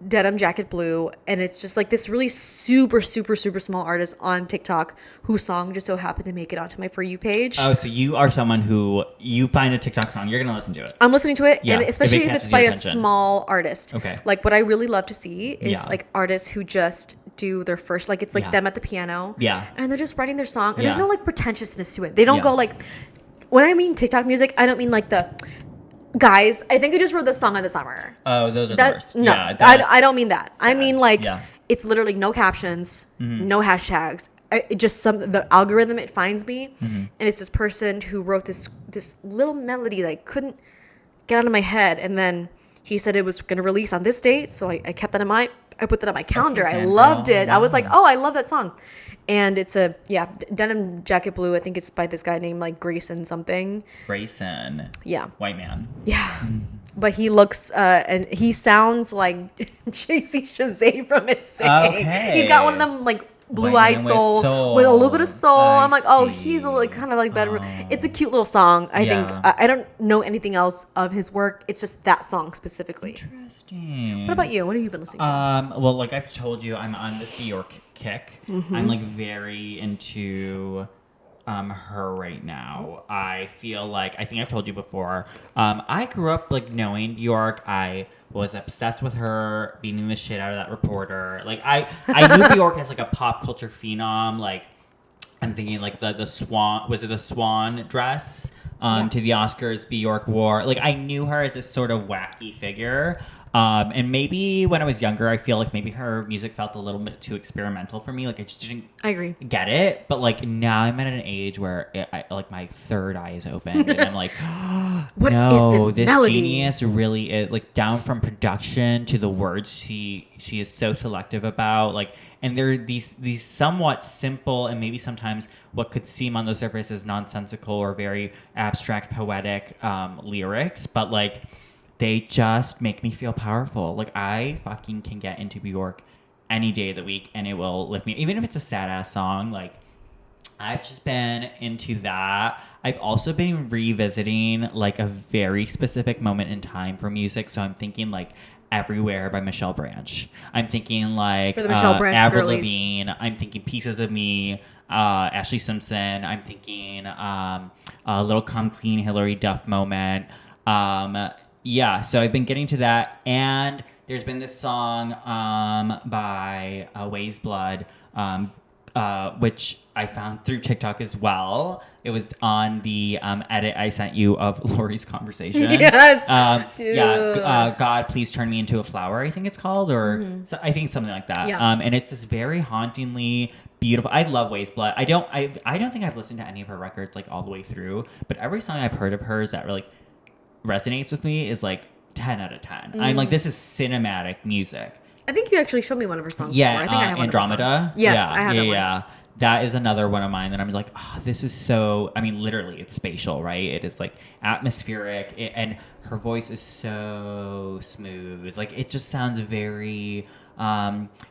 Denim Jacket Blue, and it's just like this really super, super, super small artist on TikTok whose song just so happened to make it onto my For You page. Oh, so you are someone who you find a TikTok song, you're gonna listen to it. I'm listening to it, Yeah, and if especially it if it's catches by your a attention. small artist. Okay. Like what I really love to see is Yeah. like artists who just do their first, like it's like Yeah. them at the piano. Yeah. And they're just writing their song, and there's Yeah. no like pretentiousness to it. They don't Yeah. go like, when I mean TikTok music, I don't mean like the guys. I think I just wrote the song of the summer. Oh, those are the That worst. no, Yeah, that- I don't mean that. I mean like Yeah. it's literally no captions, Mm-hmm. no hashtags. It just the algorithm it finds me, Mm-hmm. and it's this person who wrote this little melody that I couldn't get out of my head, and then he said it was going to release on this date, so I kept that in mind. I put that on my calendar. I fangirl. loved it. I was like, Wow. oh, I love that song. And it's Denim Jacket Blue. I think it's by this guy named like Grayson something. Grayson, Yeah. white man. Yeah. But he looks and he sounds like JC Chazé from Insane. Okay. He's got one of them like White blue-eyed man with soul soul. with a little bit of soul. I I'm like, oh, see. he's a like kind of like better. Oh. It's a cute little song. I think Yeah. I don't know anything else of his work. It's just that song specifically. Interesting. What about you? What have you been listening to? Well, like I've told you, I'm on this Bjork kick. Mm-hmm. I'm like very into her right now. I feel like I think I've told you before. I grew up like knowing Bjork. I was obsessed with her, beating the shit out of that reporter. Like I knew Bjork as like a pop culture phenom. Like I'm thinking like the swan, was it the swan dress to the Oscars Bjork wore? Like I knew her as this sort of wacky figure. And maybe when I was younger, I feel like maybe her music felt a little bit too experimental for me. Like I just didn't I agree. get it. But like now I'm at an age where like my third eye is open and I'm like, What no, is this melody? genius really is like down from production to the words she is so selective about. Like, and there are these somewhat simple and maybe sometimes what could seem on the surface as nonsensical or very abstract poetic lyrics, but like they just make me feel powerful. Like I fucking can get into Bjork any day of the week and it will lift me. Even if it's a sad ass song, like I've just been into that. I've also been revisiting like a very specific moment in time for music. So I'm thinking like Everywhere by Michelle Branch. I'm thinking like For the Michelle Branch Avril girlies. Lavigne. I'm thinking Pieces of Me. Ashley Simpson. I'm thinking a Little Come Clean Hillary Duff moment. Yeah, so I've been getting to that, and there's been this song by Ways Blood, which I found through TikTok as well. It was on the edit I sent you of Lori's conversation. Yes, dude. Yeah, God, please turn me into a flower. I think it's called, or so, I think something like that. Yeah. And it's this very hauntingly beautiful. I love Ways Blood. I don't think I've listened to any of her records like all the way through, but every song I've heard of hers that really resonates with me is like 10 out of 10. I'm like, this is cinematic music. I think you actually showed me one of her songs Yeah, before. I think I have one Andromeda. of her songs. Yes, yeah, I have that one. Yeah. That is another one of mine that I'm like, oh, this is so, I mean, literally, it's spatial, right? It is like atmospheric, and her voice is so smooth. Like, it just sounds very,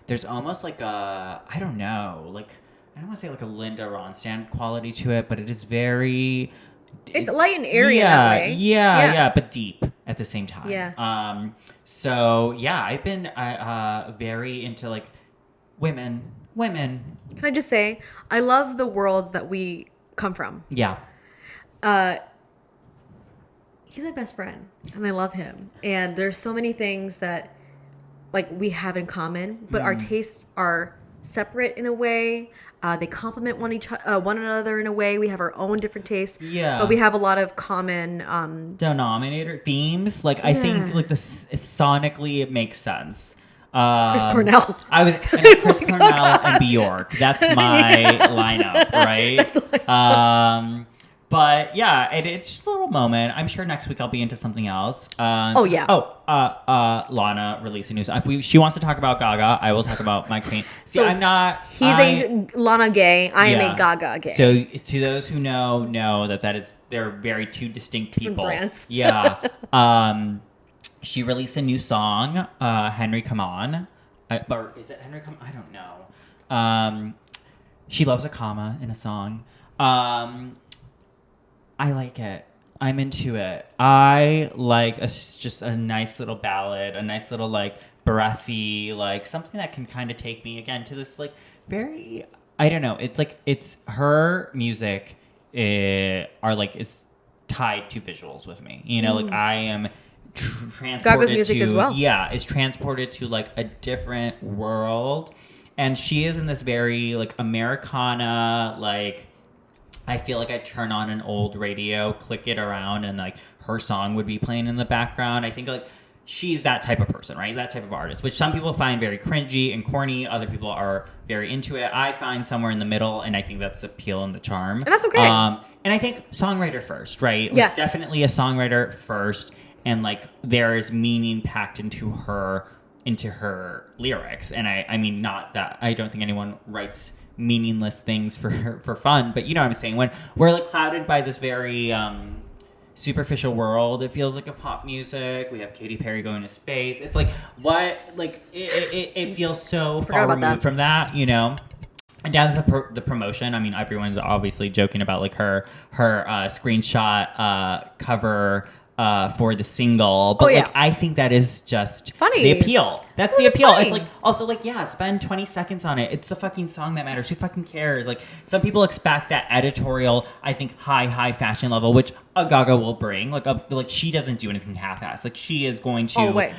there's almost like a, I don't know, like, I don't want to say like a Linda Ronstadt quality to it, but it is very... It's light and airy in that way. Yeah, but deep at the same time. Yeah. So yeah, I've been very into like women. Can I just say, I love the worlds that we come from. Yeah. He's my best friend, and I love him. And there's so many things that like we have in common, but our tastes are separate in a way. They complement one another in a way. We have our own different tastes. Yeah. But we have a lot of common Denominator themes. Like I think like sonically it makes sense. Chris Cornell. I was Chris Cornell and Bjork. That's my lineup, right? That's the lineup. But yeah, it's just a little moment. I'm sure next week I'll be into something else. Oh yeah. Lana released a new song. If she wants to talk about Gaga, I will talk about my queen. So I'm not. He's a Lana gay. I am Yeah. a Gaga gay. So to those who know that is they're very two distinct Different people. brands. Yeah. She released a new song, Henry Come On. Or is it Henry Come? I don't know. She loves a comma in a song. I like it. I'm into it. I like just a nice little ballad, a nice little like breathy, like something that can kind of take me again to this like very, I don't know. It's like it's her music is tied to visuals with me. You know, like I am transported Gaga's music to, as well. Yeah, is transported to like a different world, and she is in this very like Americana like. I feel like I'd turn on an old radio, click it around, and like her song would be playing in the background. I think like she's that type of person, right? That type of artist, which some people find very cringy and corny. Other people are very into it. I find somewhere in the middle, and I think that's the appeal and the charm. And that's okay. And I think songwriter first, right? Like, Yes. definitely a songwriter first, and like there is meaning packed into her lyrics. And I mean, not that I don't think anyone writes meaningless things for fun, but you know what I'm saying, when we're like clouded by this very superficial world, it feels like a pop music. We have Katy Perry going to space. It's like what, like it feels so far removed from that, you know. And down to the promotion, I mean, everyone's obviously joking about like her screenshot cover for the single, but like I think that is just funny. The appeal. That's the It's appeal. funny. It's like also like spend 20 seconds on it. It's a fucking song that matters. Who fucking cares? Like some people expect that editorial, I think high fashion level, which a Gaga will bring. Like she doesn't do anything half-assed. Like she is going to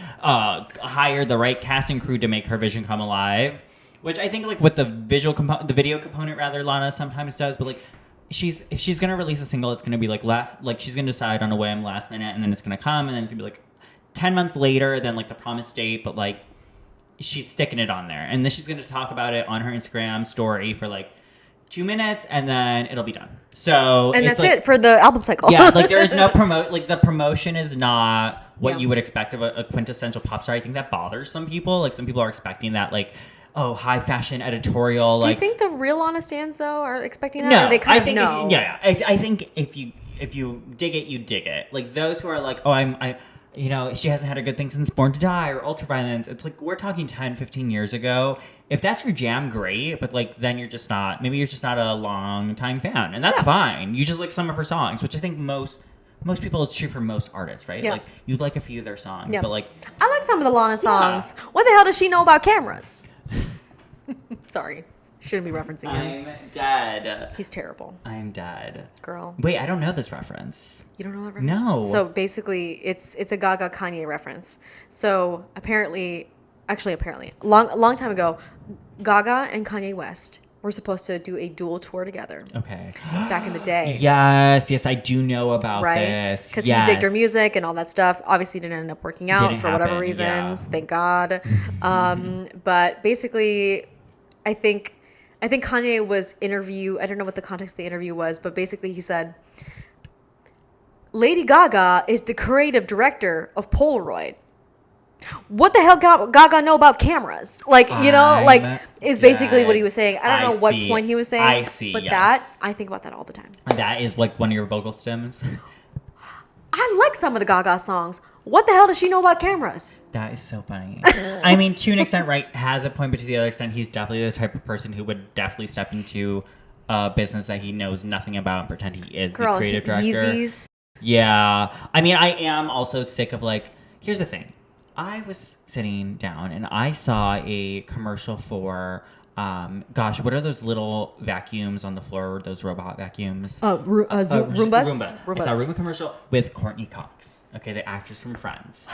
hire the right cast and crew to make her vision come alive. Which I think like with the video component rather, Lana sometimes does, but like. If she's gonna release a single, it's gonna be like she's gonna decide on a whim last minute, and then it's gonna come, and then it's gonna be like 10 months later than like the promised date, but like she's sticking it on there, and then she's gonna talk about it on her Instagram story for like 2 minutes, and then it'll be done. So and that's like, it for the album cycle. Yeah, like there is no the promotion is not what you would expect of a quintessential pop star. I think that bothers some people. Like some people are expecting that like. Oh, high fashion editorial. Do like, you think the real Lana stands though are expecting that? No, or they kind I of think know. I think if you dig it, you dig it. Like those who are like, oh, you know, she hasn't had a good thing since Born to Die or Ultraviolence. It's like, we're talking 10, 15 years ago. If that's your jam, great. But like, then you're just not, maybe you're just not a long time fan. And that's fine. You just like some of her songs, which I think most people, it's true for most artists, right? Yeah. Like, you like a few of their songs, Yeah. but like, I like some of the Lana songs. What the hell does she know about cameras? Sorry. Shouldn't be referencing him. I'm dead. He's terrible. I'm dead. Girl. Wait, I don't know this reference. You don't know that reference? No. So basically, it's a Gaga Kanye reference. So apparently, long time ago, Gaga and Kanye West were supposed to do a dual tour together Okay. back in the day. Yes, I do know about Right? this. Because Yes. he digged her music and all that stuff. Obviously, didn't end up working out Didn't for whatever happen, reasons. yeah. Thank God. But basically, I think Kanye was I don't know what the context of the interview was, but basically he said, Lady Gaga is the creative director of Polaroid. What the hell Gaga know about cameras? Like, you know, I'm like is basically what he dead. was saying. I don't know what point he was saying. I see, But yes. I think about that all the time. That is like one of your vocal stems. I like some of the Gaga songs. What the hell does she know about cameras? That is so funny. I mean, to an extent, right, has a point, but to the other extent, he's definitely the type of person who would definitely step into a business that he knows nothing about and pretend he is Girl, the creative director. Yeezys. Yeah. I mean, I am also sick of like, here's the thing. I was sitting down and I saw a commercial for, what are those little vacuums on the floor, those robot vacuums? Roombas? Roomba. Roombas. It's a Roomba commercial with Courtney Cox. Okay, the actress from Friends.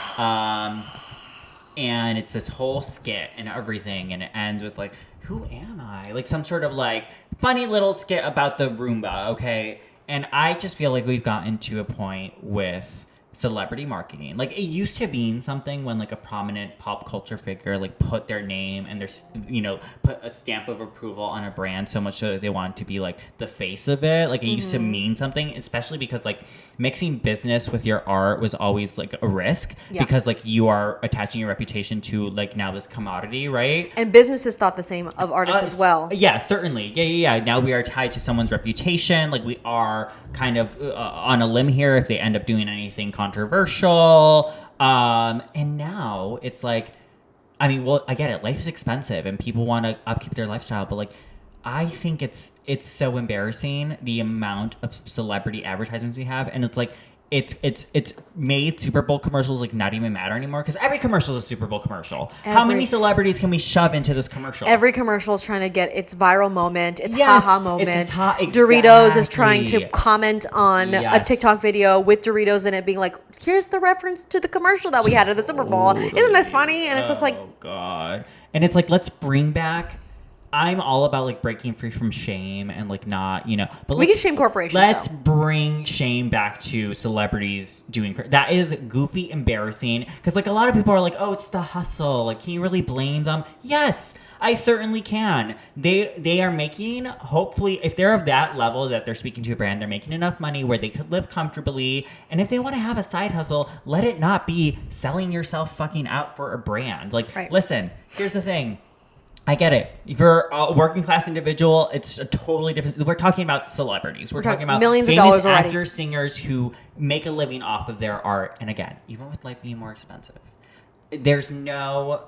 And it's this whole skit and everything, and it ends with like, who am I? Like some sort of like funny little skit about the Roomba, okay? And I just feel like we've gotten to a point with celebrity marketing. Like it used to mean something when like a prominent pop culture figure like put their name and their, you know, put a stamp of approval on a brand so much so that they wanted to be like the face of it. Like it used to mean something, especially because like mixing business with your art was always like a risk because like you are attaching your reputation to like now this commodity, right? And businesses thought the same of artists as well. Yeah, certainly. Yeah. Now we are tied to someone's reputation. Like we are kind of on a limb here if they end up doing anything controversial. And now it's like, I mean, well, I get it. Life is expensive and people want to upkeep their lifestyle, but like, I think it's so embarrassing the amount of celebrity advertisements we have, and it's like it's made Super Bowl commercials like not even matter anymore because every commercial is a Super Bowl commercial. How many celebrities can we shove into this commercial? Every commercial is trying to get its viral moment, its Yes, haha moment. it's Doritos is trying to exactly. comment on a Yes. TikTok video with Doritos in it, being like, "Here's the reference to the commercial that we had at the Super Bowl. Isn't this funny?" And it's just like, oh god. And it's like, let's bring back. I'm all about like breaking free from shame and like not, you know. But we like, can shame corporations. let's though. bring shame back to celebrities doing that is goofy, embarrassing. Because like a lot of people are like, oh, it's the hustle. Like, can you really blame them? Yes, I certainly can. They are making, hopefully, if they're of that level that they're speaking to a brand, they're making enough money where they could live comfortably. And if they want to have a side hustle, let it not be selling yourself fucking out for a brand. Like, Right. listen, here's the thing. I get it. If you're a working class individual, it's a totally different. We're talking about celebrities. We're talking about millions of famous dollars already. actors, singers who make a living off of their art. And again, even with life being more expensive, there's no.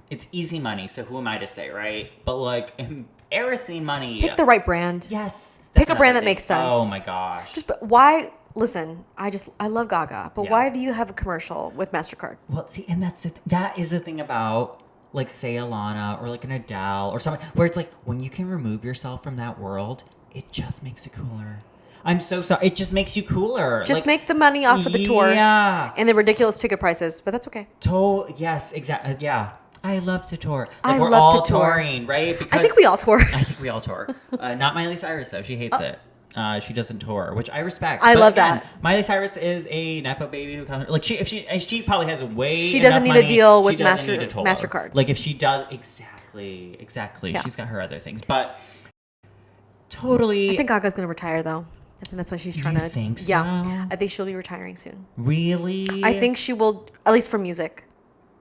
It's easy money. So who am I to say, right? But like embarrassing money. Pick the right brand. Yes. Pick that's a brand another that makes thing. sense. Oh my gosh. Just but why? Listen, I love Gaga, but Yeah. why do you have a commercial with MasterCard? Well, see, and that is the thing about like say Alana or like an Adele or something where it's like when you can remove yourself from that world, it just makes it cooler. I'm so sorry. It just makes you cooler. Just Like, make the money off of the tour Yeah. and the ridiculous ticket prices, but that's okay. Yes, exactly. Yeah. I love to tour. I we're love all to tour. touring, right? Because I think we all tour. I think we all tour. Not Miley Cyrus though. She hates it. She doesn't tour, which I respect. I But love again, that. Miley Cyrus is a nepo baby who comes like she probably has a way. She doesn't enough need a money, deal with she doesn't need a tour. MasterCard. Like if she does, exactly. Yeah. She's got her other things, but totally. I think Gaga's gonna retire though. I think that's why she's trying You to. think Yeah, so? I think she'll be retiring soon. Really. I think she will, at least for music,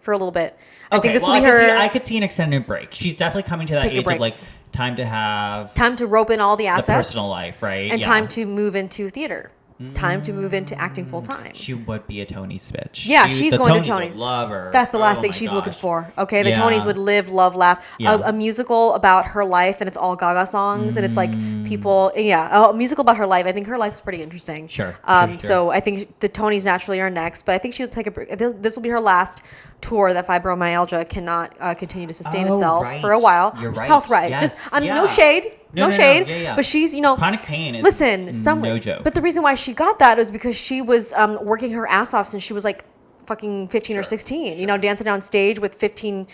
for a little bit. I think this well, will be her I could see an extended break. She's definitely coming to that Take a age break. of like time to have time to rope in all the the assets personal life, right? and Yeah. time to move into theater. time to move into acting full time. She would be a Tony's bitch. Yeah, she's the going Tonys to Tony's. would love her. That's the last Oh thing my she's looking gosh. for. Okay, the Yeah. Tonys would live, love, laugh. Yeah. A musical about her life, and it's all Gaga songs, and it's like people. Yeah, a musical about her life. I think her life's pretty interesting. Sure. So I think the Tonys naturally are next, but I think she'll take a break. This will be her last tour. That fibromyalgia cannot continue to sustain Oh, itself right. for a while. You're right. Health wise, Yes. just Yeah. no shade. No shade, Yeah. but she's Chronic pain is no joke. But the reason why she got that was because she was working her ass off since she was like fucking 15 or 16. You know, dancing on stage with 15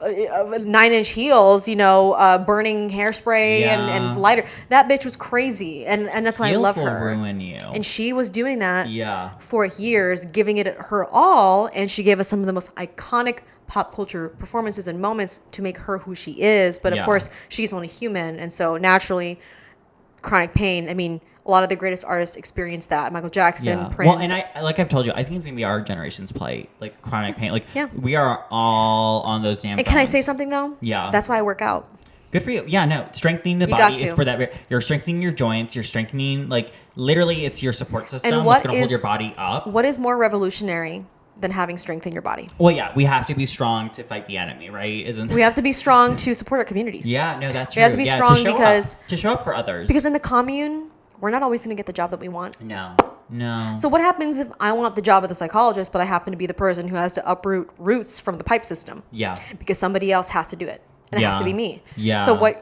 9-inch heels. You know, burning hairspray and lighter. That bitch was crazy, and that's why Heels I love will her. ruin you. And she was doing that Yeah. for years, giving it her all, and she gave us some of the most iconic pop culture performances and moments to make her who she is. But of Yeah. course, she's only human, and so naturally, chronic pain. I mean, a lot of the greatest artists experience that. Michael Jackson, Prince. Well, and I like I've told you, I think it's gonna be our generation's play, like chronic pain. Like, Yeah. we are all on those damn. And can I say phones. something though? Yeah. That's why I work out. Good for you. Yeah, no, strengthening the You body got is to. for that. You're strengthening your joints. You're strengthening, like, literally, it's your support system. And What's what gonna hold your is- body up. What is more revolutionary than having strength in your body? Well, yeah, we have to be strong to fight the enemy, right? Isn't We have to be strong to support our communities. Yeah, no, that's true. We have to be Yeah, strong show because- up, to show up for others. Because in the commune, we're not always going to get the job that we want. no. So what happens if I want the job of the psychologist, but I happen to be the person who has to uproot roots from the pipe system? Yeah. Because somebody else has to do it, and it has Yeah. to be me. Yeah. So what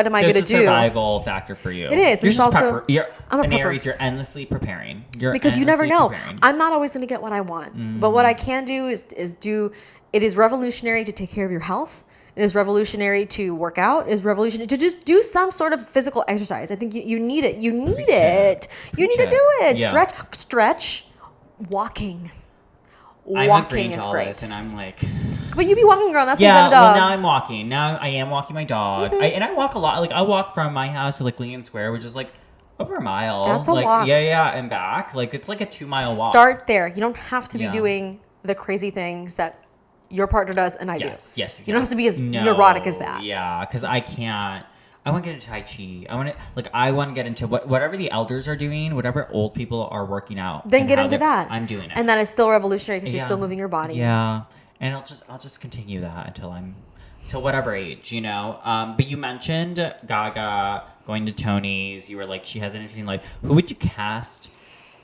am I So going to it's a do? survival factor for you. It is. You're It's just also- you're I'm a an prepper. Aries. You're endlessly preparing. You're Because you never endlessly know. preparing. I'm not always going to get what I want. But what I can do is do. It is revolutionary to take care of your health. It is revolutionary to work out. It is revolutionary to just do some sort of physical exercise. I think you need it. You need it. You need to do it. Yeah. Stretch. Walking. I'm Walking agreeing is to all great. this, and I'm like, But you be walking around. That's yeah. why you got a Well, dog. now I'm walking. Now I am walking my dog. Mm-hmm. I walk a lot. Like, I walk from my house to like Leland Square, which is like over a mile. That's a like, walk. Yeah, and back. Like, it's like a 2-mile walk. Start there. You don't have to be Yeah. doing the crazy things that your partner does and I Yes. do. You don't have to be as No, neurotic as that. Yeah, because I can't. I want to get into Tai Chi. I want to get into whatever the elders are doing, whatever old people are working out. Then and get how into they're- that. I'm doing it. And that is still revolutionary because you're Yeah. still moving your body. Yeah, and I'll just continue that until whatever age, you know. But you mentioned Gaga going to Tony's. You were like, she has an interesting life. Who would you cast?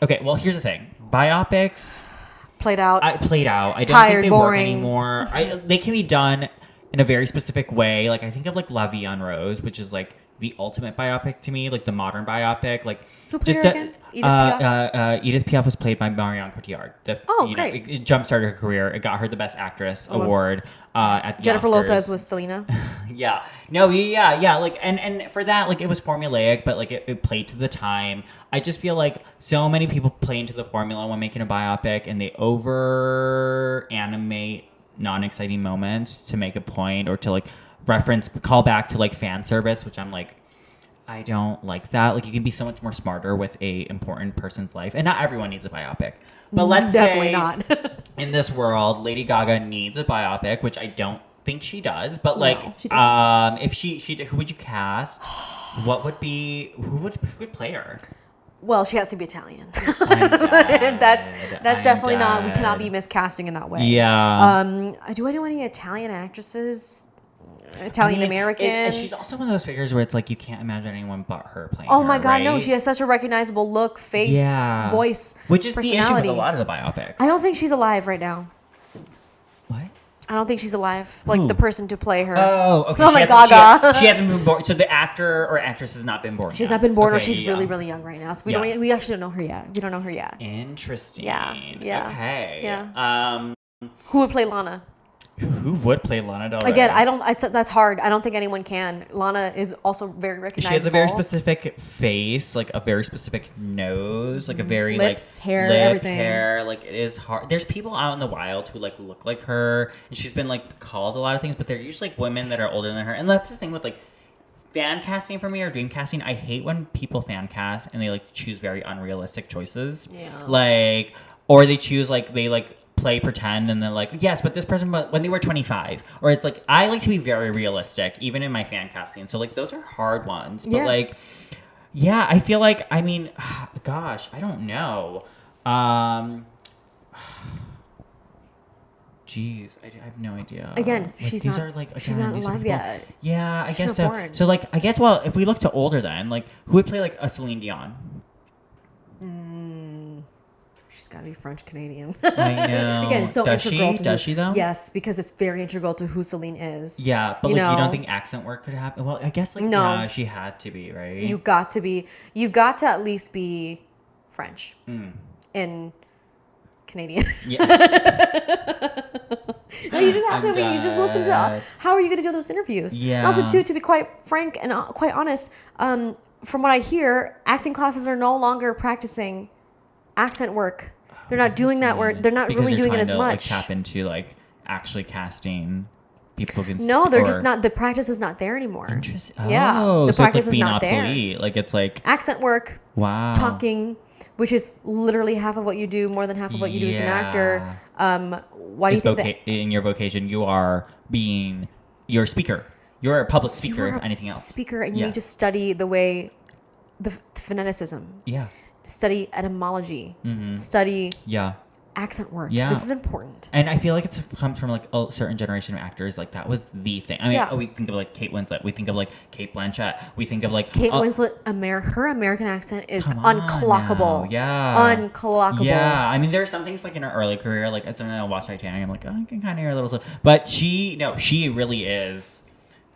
Okay, well, here's the thing: biopics. Played out. I played out. I don't Tired, think they work boring. anymore. They can be done in a very specific way. Like, I think of like La Vie en Rose, which is like the ultimate biopic to me, like the modern biopic. Like, Who played her again? Edith Piaf? Edith Piaf was played by Marion Cotillard. Great. It jump-started her career. It got her the Best Actress Oh, award at the Jennifer Oscars. Lopez was Selena. Yeah. No, yeah. Like, and for that, like, it was formulaic, but like it played to the time. I just feel like so many people play into the formula when making a biopic, and they over animate non-exciting moments to make a point or to like call back to like fan service, which I'm like, I don't like that. Like, you can be so much more smarter with a important person's life, and not everyone needs a biopic. But let's Definitely say not. in this world, Lady Gaga needs a biopic, which I don't think she does. But like, she doesn't. if she did, who would you cast? What would be who would play her? Well, she has to be Italian. I'm dead. that's I'm definitely not. We dead. cannot be miscasting in that way. Yeah. Do I know any Italian actresses? Italian American. And she's also one of those figures where it's like you can't imagine anyone but her playing. Oh her, my God, no! right? She has such a recognizable look, face, Yeah. voice, which is the issue with personality. a lot of the biopics. I don't think she's alive right now. What? I don't think she's alive. Like Who? the person to play her. Oh, okay. Oh my Gaga. She hasn't been born. So the actor or actress has not been born. She's yet. not been born, or Okay, she's yeah. really, really young right now. So we Yeah. don't. We actually don't know her yet. We don't know her yet. Interesting. Yeah. Okay. Yeah. Who would play Lana? Who would play Lana Del Rey? Again, I don't. That's hard. I don't think anyone can. Lana is also very recognizable. She has a very specific face, like a very specific nose, like a very Lips, like hair, lips, everything. hair. Like, it is hard. There's people out in the wild who like look like her, and she's been like called a lot of things, but they're usually like women that are older than her. And that's the thing with like fan casting for me or dream casting. I hate when people fan cast and they like choose very unrealistic choices. Yeah. Like, or they choose like they like play pretend and then like, yes, but this person when they were 25, or it's like, I like to be very realistic even in my fan casting, so like those are hard ones. But Yes. like Yeah, I feel like, I mean, gosh, I don't know. Jeez, I have no idea. Again, Like, she's these not. are like She's again, not these are alive people- yet. Yeah, I She's guess not so. born. So like, I guess well, if we look to older, then like, who would play like a Celine Dion? She's got to be French Canadian. I know. Again, it's so Does integral she? to Does she though? Yes, because it's very integral to who Celine is. Yeah, but You like, you know? don't think accent work could happen? Well, I guess like No. yeah, she had to be right. You got to at least be French and Canadian. Yeah. No, you just have I'm to. You just listen to. dead. How are you going to do those interviews? Yeah. And also, too, to be quite frank and quite honest, from what I hear, acting classes are no longer practicing accent work. They're not doing that work. They're not Because really they're doing it trying as to, much. Like, tap into like actually casting people. No, they're or- just not. The practice is not there anymore. Interesting. Yeah, Oh, the so practice it's like is being not there. obsolete. Like it's like Accent work, wow. talking, which is literally half of what you do, more than half of what you do as an actor. Why do you Is think that? in your vocation you are being you're a speaker. You're a public speaker. You're If a anything else. Speaker, and you Yeah. need to study the way, the phoneticism, Yeah. study etymology, Mm-hmm. study Yeah. accent work. Yeah. This is important. And I feel like it comes from like a certain generation of actors. Like that was the thing. I mean, Yeah. we think of like Kate Winslet. We think of like Kate Blanchett. We think of like Kate Winslet, her American accent is Come on unclockable. now. Yeah. Unclockable. Yeah, I mean, there are some things like in her early career, like as I watch Titanic, I'm like, oh, I can kind of hear a little stuff. But she really is,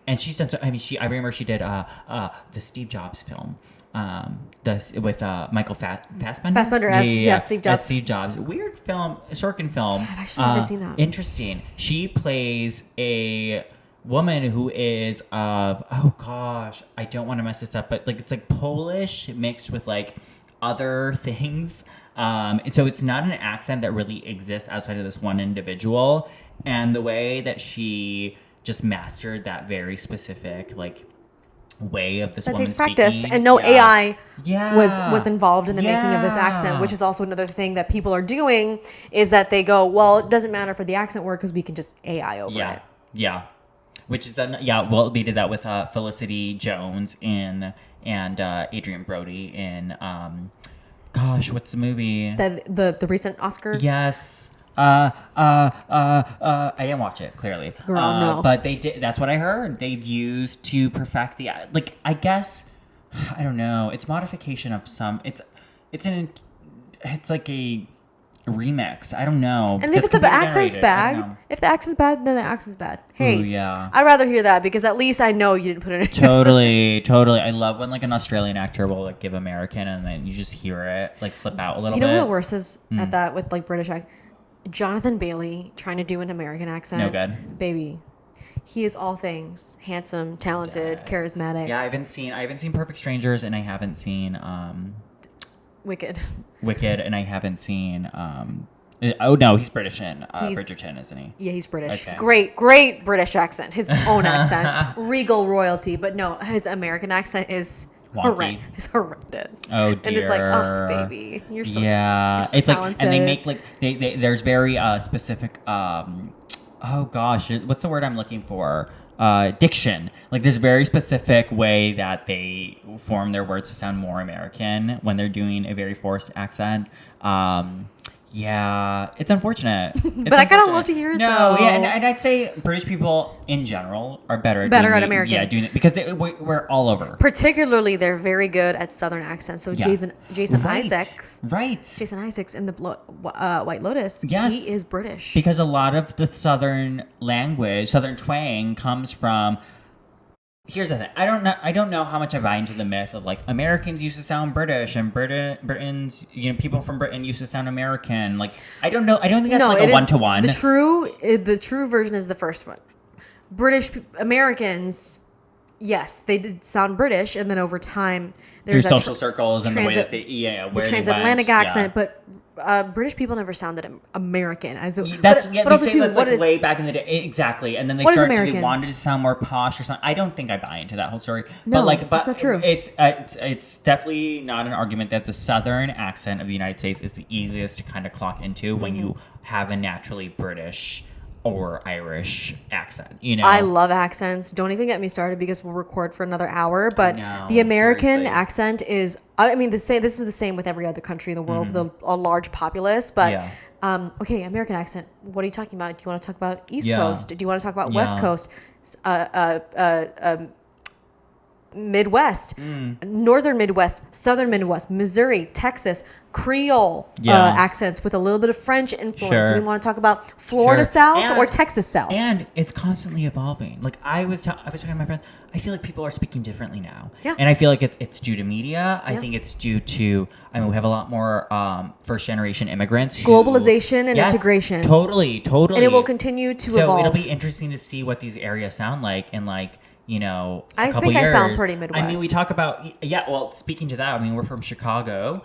and she's done. So, I mean, I remember she did the Steve Jobs film, with Michael Fassbender. Fassbender as Steve Jobs. As Steve Jobs, weird film, Sorkin film. I've actually never seen that. Interesting. She plays a woman who is of oh gosh, I don't want to mess this up, but like it's like Polish mixed with like other things. So it's not an accent that really exists outside of this one individual, and the way that she just mastered that very specific like way of this That woman takes practice, speaking. and no AI Yeah. was involved in the making of this accent, which is also another thing that people are doing is that they go, well, it doesn't matter for the accent work because we can just AI over it. Yeah. Which is well, they did that with Felicity Jones and Adrian Brody in gosh, what's the movie? The recent Oscar. Yes. I didn't watch it clearly. Girl, no. But they did. That's what I heard. They used to perfect the like. I guess I don't know. It's modification of some. It's like a remix. I don't know. And if It's the computer accent's generated. I don't bad, know. if the accent's bad, then the accent's bad. Hey, Ooh, yeah. I'd rather hear that because at least I know you didn't put it in. Totally. I love when like an Australian actor will like give American and then you just hear it like slip out a little You know bit. what the worst is at that with like British Jonathan Bailey trying to do an American accent. No good. Baby. He is all things. Handsome, talented, charismatic, Yeah, I haven't seen Perfect Strangers and I haven't seen wicked. Wicked and I haven't seen oh no, he's British in He's- Bridgerton, isn't he? Yeah, he's British. Okay. Great British accent. His own accent. Regal royalty. But no, his American accent is Wonky. horrendous. Oh And it's like, oh, dear. baby, you're so Yeah, you're so it's like, talented. and they make like they there's very specific. Oh gosh, what's the word I'm looking for? Diction. Like there's very specific way that they form their words to sound more American when they're doing a very forced accent. Yeah, it's unfortunate. But I kinda love to hear it, No, though. yeah, and I'd say British people in general are better Better doing at the- American. Yeah, doing it because we're all over. Particularly, they're very good at Southern accents. So Yeah. Jason Right. Isaacs. Right. Jason Isaacs in the White Lotus. Yes. He is British. Because a lot of the Southern language, Southern twang, comes from. Here's the thing. I don't know how much I buy into the myth of like Americans used to sound British and Britain's people from Britain used to sound American. Like I don't know. I don't think that's like it a is- 1-to-1. The true version is the first one. Americans, yes, they did sound British, and then over time Through there's that social circles and the way that they the where they transatlantic went, accent, but British people never sounded American. But but also too, that's what like is way back in the day, exactly. And then they What is started to American? wanted to sound more posh or something. I don't think I buy into that whole story. No, but that's not true. It's definitely not an argument that the Southern accent of the United States is the easiest to kind of clock into when Mm-hmm. you have a naturally British or Irish accent. You know, I love accents. Don't even get me started because we'll record for another hour. But know, the American seriously. accent is, I mean, this is the same with every other country in the world, a large populace. But, Yeah. okay, American accent. What are you talking about? Do you want to talk about East Yeah. Coast? Do you want to talk about West Yeah. Coast? Midwest, Northern Midwest, Southern Midwest, Missouri, Texas, Creole Yeah. accents with a little bit of French influence. Sure. We want to talk about Florida Sure. South And- or Texas South. And it's constantly evolving. Like I was talking to my friends. I feel like people are speaking differently now. Yeah. And I feel like it's due to media. I Yeah. think it's due to, I mean, we have a lot more first generation immigrants. Globalization and integration. Totally. And it will continue to so evolve. it'll be interesting to see what these areas sound like in like, you know, a I couple think I years. sound pretty I mean, Midwest. we talk about, yeah, well, speaking to that, I mean, we're from Chicago.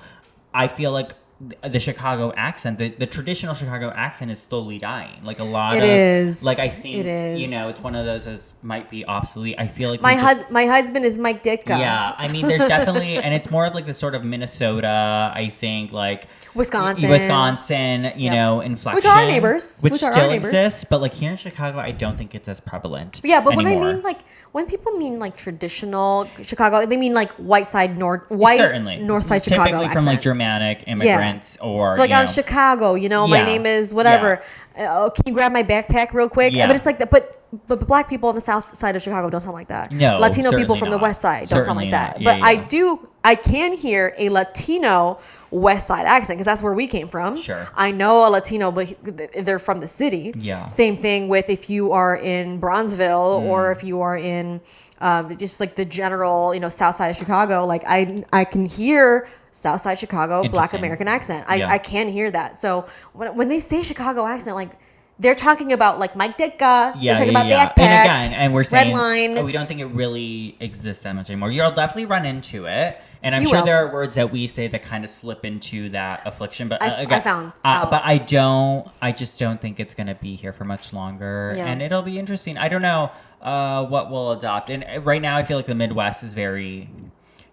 I feel like the Chicago accent, the traditional Chicago accent is slowly dying. Like a lot It of, is. like I think, It is. you know, it's one of those that might be obsolete. I feel like my we just- my husband is Mike Ditka. Yeah, I mean, there's definitely, and it's more of like the sort of Minnesota, I think, like Wisconsin. you Yep. know, inflection, Which are our neighbors. which Which are our still neighbors. exists, but like here in Chicago, I don't think it's as prevalent. Yeah, but anymore. when I mean like when people mean like traditional Chicago, they mean like white Certainly, north side Chicago typically accent. from like Germanic immigrants or Like you on know, Chicago, you know, my Yeah. name is whatever. Oh, can you grab my backpack real quick? Yeah. But it's like that. But black people on the south side of Chicago don't sound like that. No, Latino people certainly from the not. west side don't sound Certainly like that. not. Yeah, But yeah. I can hear a Latino west side accent because that's where we came from. Sure. I know a Latino, but they're from the city. Yeah. Same thing with if you are in Bronzeville Mm. or if you are in just like the general, you know, south side of Chicago. Like I can hear South Side Chicago Black Interesting. American accent. Yeah. I can hear that. So when they say Chicago accent, like they're talking about like Mike Ditka. Yeah, they're talking yeah, about yeah. Backpack. And again, and we're saying, Redline. oh, we don't think it really exists that much anymore. You'll definitely run into it, and I'm You sure will. there are words that we say that kind of slip into that affliction. But again, I found out. but I just don't think it's gonna be here for much longer, Yeah. and it'll be interesting. I don't know what we'll adopt, and right now I feel like the Midwest is very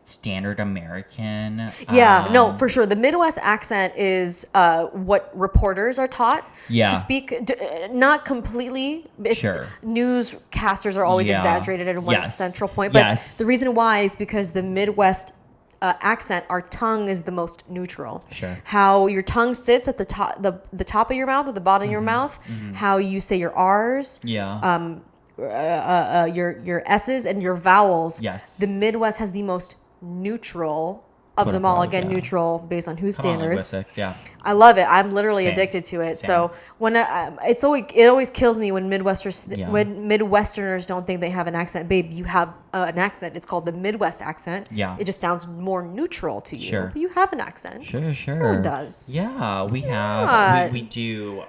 standard American. Yeah, no, for sure. The Midwest accent is what reporters are taught Yeah. to speak. Not completely. It's Sure. newscasters are always Yeah. exaggerated at one Yes. central point. But Yes. the reason why is because the Midwest accent, our tongue is the most neutral. Sure. How your tongue sits at the top, the top of your mouth, at the bottom of your mouth. How you say your R's. Yeah. Your S's and your vowels. Yes. The Midwest has the most neutral of Quote them all. unquote, Again, yeah. neutral based on whose Come on, standards. linguistics, yeah. I love it. I'm literally Same. addicted to it. Same. So when it always kills me when Yeah. when Midwesterners don't think they have an accent. Babe, you have an accent. It's called the Midwest accent. Yeah. It just sounds more neutral to you. Sure. But you have an accent. Sure. Everyone does. Yeah, we Yeah. have. We do.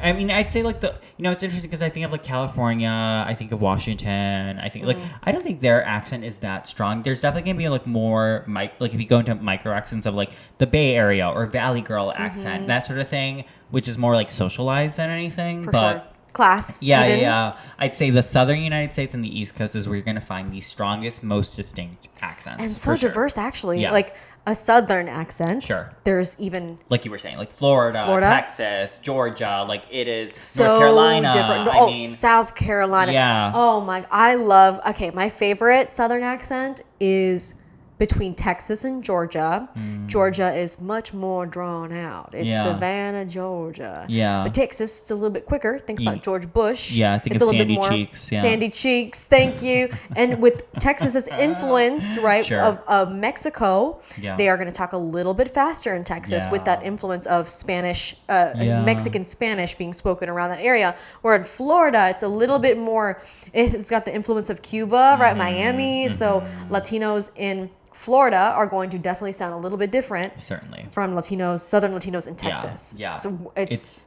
I mean, I'd say like it's interesting because I think of like California, I think of Washington, I think like I don't think their accent is that strong. There's definitely gonna be like more like if you go into micro accents of like the Bay Area or Valley Girl accent, that sort of thing, which is more like socialized than anything. For but sure. Class. yeah, even. yeah. I'd say the southern United States and the East Coast is where you're gonna find the strongest, most distinct accents. And so for sure. diverse, actually. Yeah. Like a Southern accent. Sure. There's even Like you were saying, like Florida, Florida? Texas, Georgia, like it is so North Carolina. different. I Oh, mean, South Carolina. Yeah. Oh my, I love. Okay, my favorite Southern accent is between Texas and Georgia. Georgia is much more drawn out. It's Yeah. Savannah, Georgia. Yeah. But Texas, it's a little bit quicker. Think about George Bush. Yeah, I think it's of a little Sandy bit more Cheeks, yeah. Sandy Cheeks. Thank you. And with Texas's influence, right, Sure. of Mexico, Yeah. they are going to talk a little bit faster in Texas with Yeah. that influence of Spanish, Yeah. Mexican Spanish being spoken around that area. Where in Florida, it's a little bit more. It's got the influence of Cuba, right? Miami. So Latinos in Florida are going to definitely sound a little bit different certainly. from Southern Latinos in Texas. yeah. So it's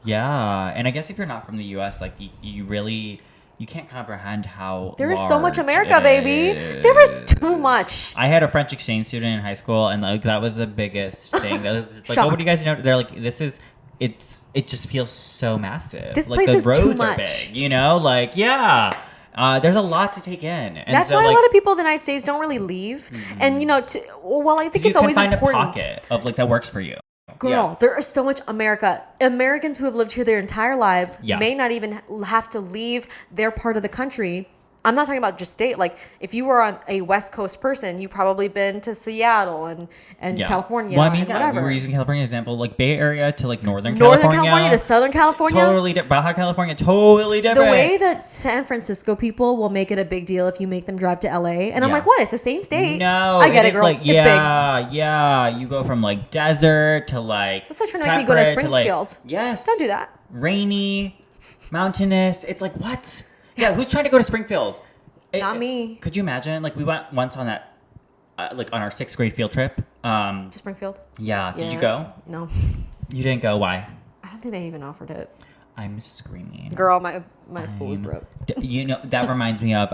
Yeah, and I guess if you're not from the U.S., like you really you can't comprehend how there is so much large America, it baby. is. There is too much. I had a French exchange student in high school, and like that was the biggest thing. That was, like, oh, what do you guys know? They're like, it just feels so massive. This like, place the is too roads are much. big, you know? Like, yeah. There's a lot to take in. And That's so, why like, a lot of people in the United States don't really leave. And I think you it's always can find important. a pocket of like that works for you. Girl, there is so much Americans who have lived here their entire lives Yeah. may not even have to leave their part of the country. I'm not talking about just state. Like, if you were on a West Coast person, you probably been to Seattle and Yeah. California Well, I mean, and yeah, whatever. we were using California example, like Bay Area to like Northern California to Southern California. Totally different. Baja California, totally The different. way that San Francisco people will make it a big deal if you make them drive to LA. And I'm Yeah. like, what? It's the same state. No, I get it, is girl. Like, It's big. yeah. You go from like desert to like. That's like trying to make me go to Peppered Springfield. yes. Don't do that. Rainy, mountainous. It's like what? Yeah, who's trying to go to Springfield? Not me. Could you imagine? Like we went once on that, like on our 6th grade field trip. To Springfield? Yeah. Did you Yes. go? No. You didn't go. Why? I don't think they even offered it. I'm screaming. Girl, my school was broke. You know that reminds me of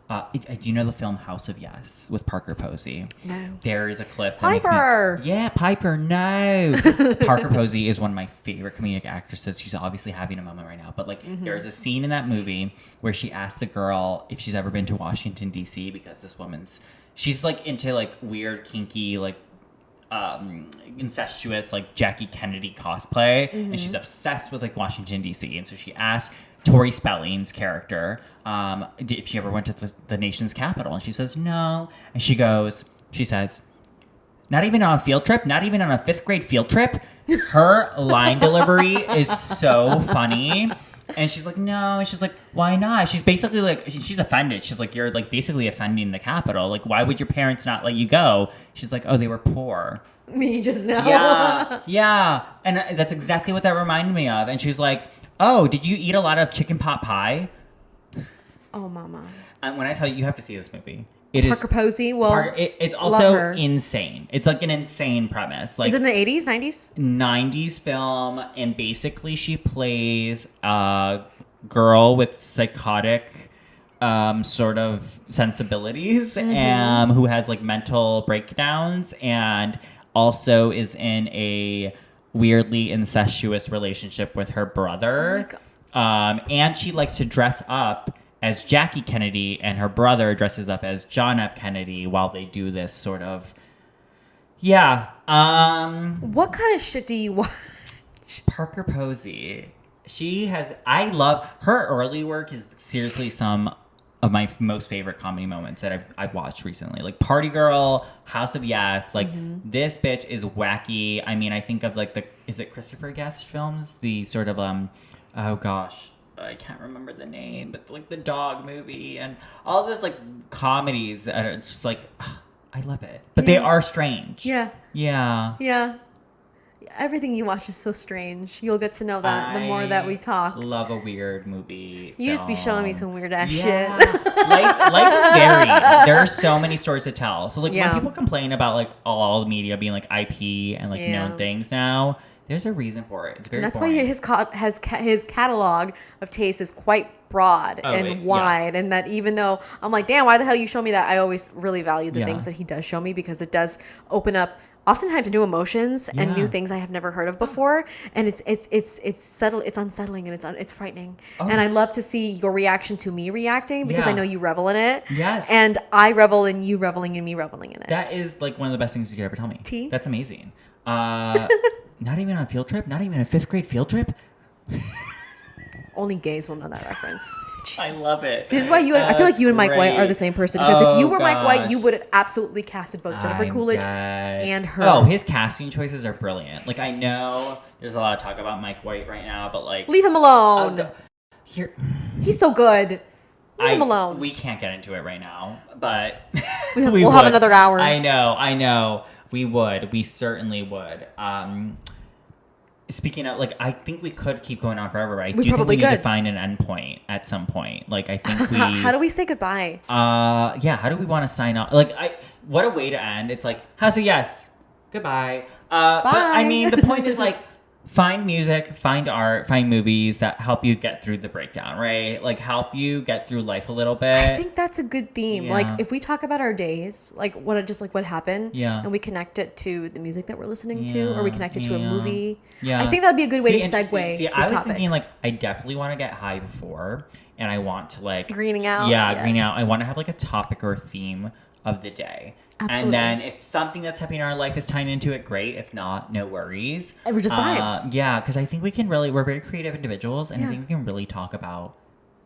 do you know the film House of Yes with Parker Posey? No. There is a clip. That makes Piper! yeah, Piper. No, Parker Posey is one of my favorite comedic actresses. She's obviously having a moment right now. But like, there's a scene in that movie where she asks the girl if she's ever been to Washington D.C. because this she's like into like weird, kinky, like incestuous like Jackie Kennedy cosplay, and she's obsessed with like Washington D.C. And so she asked Tori Spelling's character if she ever went to the nation's capital, and she says no. And she says, not even on a field trip, not even on a 5th grade field trip. Her line delivery is so funny. And she's like, no. And she's like, why not? She's basically like, she's offended. She's like, you're like basically offending the Capitol. Like, why would your parents not let you go? She's like, oh, they were poor. Me just now. Yeah. And that's exactly what that reminded me of. And she's like, oh, did you eat a lot of chicken pot pie? Oh, mama. And when I tell you, you have to see this movie. It is Parker Posey. Well, it's love also her. insane. It's like an insane premise. Like, Is it in the 80s, 90s? 90s film, and basically she plays a girl with psychotic sort of sensibilities who has like mental breakdowns, and also is in a weirdly incestuous relationship with her brother. And she likes to dress up as Jackie Kennedy, and her brother dresses up as John F. Kennedy while they do this sort of What kind of shit do you watch? Parker Posey. I love her early work is seriously some of my most favorite comedy moments that I've watched recently. Like Party Girl, House of Yes, like this bitch is wacky. I mean, I think of like is it Christopher Guest films? The sort of oh gosh, I can't remember the name, but like the dog movie and all those like comedies that are just like I love it. But they are strange. Yeah. Yeah. Yeah. Everything you watch is so strange. You'll get to know that the more that we talk. Love a weird movie. You just be showing me some weird ass shit. shit. Life is varied. There are so many stories to tell. So like Yeah. when people complain about like all the media being like IP and like Yeah. known things now, there's a reason for it. It's very And that's boring. why his catalog of taste is quite broad and wide, and that even though I'm like, damn, why the hell you show me that? I always really value the things that he does show me, because it does open up oftentimes new emotions and new things I have never heard of before, and it's subtle, it's unsettling, and it's frightening. And I love to see your reaction to me reacting, because I know you revel in it. Yes. And I revel in you reveling in me reveling in it. That is like one of the best things you could ever tell me. Tea? That's amazing. Not even on a field trip? Not even a 5th grade field trip? Only gays will know that reference. I Jesus. love it. See, this is why I feel like you and Mike White are Great. the same person. Because if you Oh, were Mike White, gosh. you would have absolutely casted both Jennifer I'm Coolidge dead. and her. Oh, his casting choices are brilliant. Like I know there's a lot of talk about Mike White right now, but like Leave him alone. here He's so good. Leave him alone. We can't get into it right now, but We'll have another hour. I know. We certainly would. Speaking of, like, I think we could keep going on forever, but I do think probably we need to could. find an endpoint at some point. Like, I think we. How do we say goodbye? Yeah. How do we want to sign off? Like, what a way to end. It's like, House of Yes, goodbye. But I Bye. mean, the point is like, find music, find art, find movies that help you get through the breakdown, right? Like, help you get through life a little bit. I think that's a good theme. Yeah. Like, if we talk about our days, like what happened, Yeah. and we connect it to the music that we're listening to, or we connect it to a Yeah. movie. Yeah. I think that'd be a good way to interesting. segue. See, the I was topics. thinking like I definitely want to get high before, and I want to like Greening out. Yeah, Yes. greening out. I want to have like a topic or a theme of the day. Absolutely. And then if something that's happening in our life is tying into it, great. If not, no worries. And we're just vibes. Yeah, because I think we're very creative individuals, and I Yeah. think we can really talk about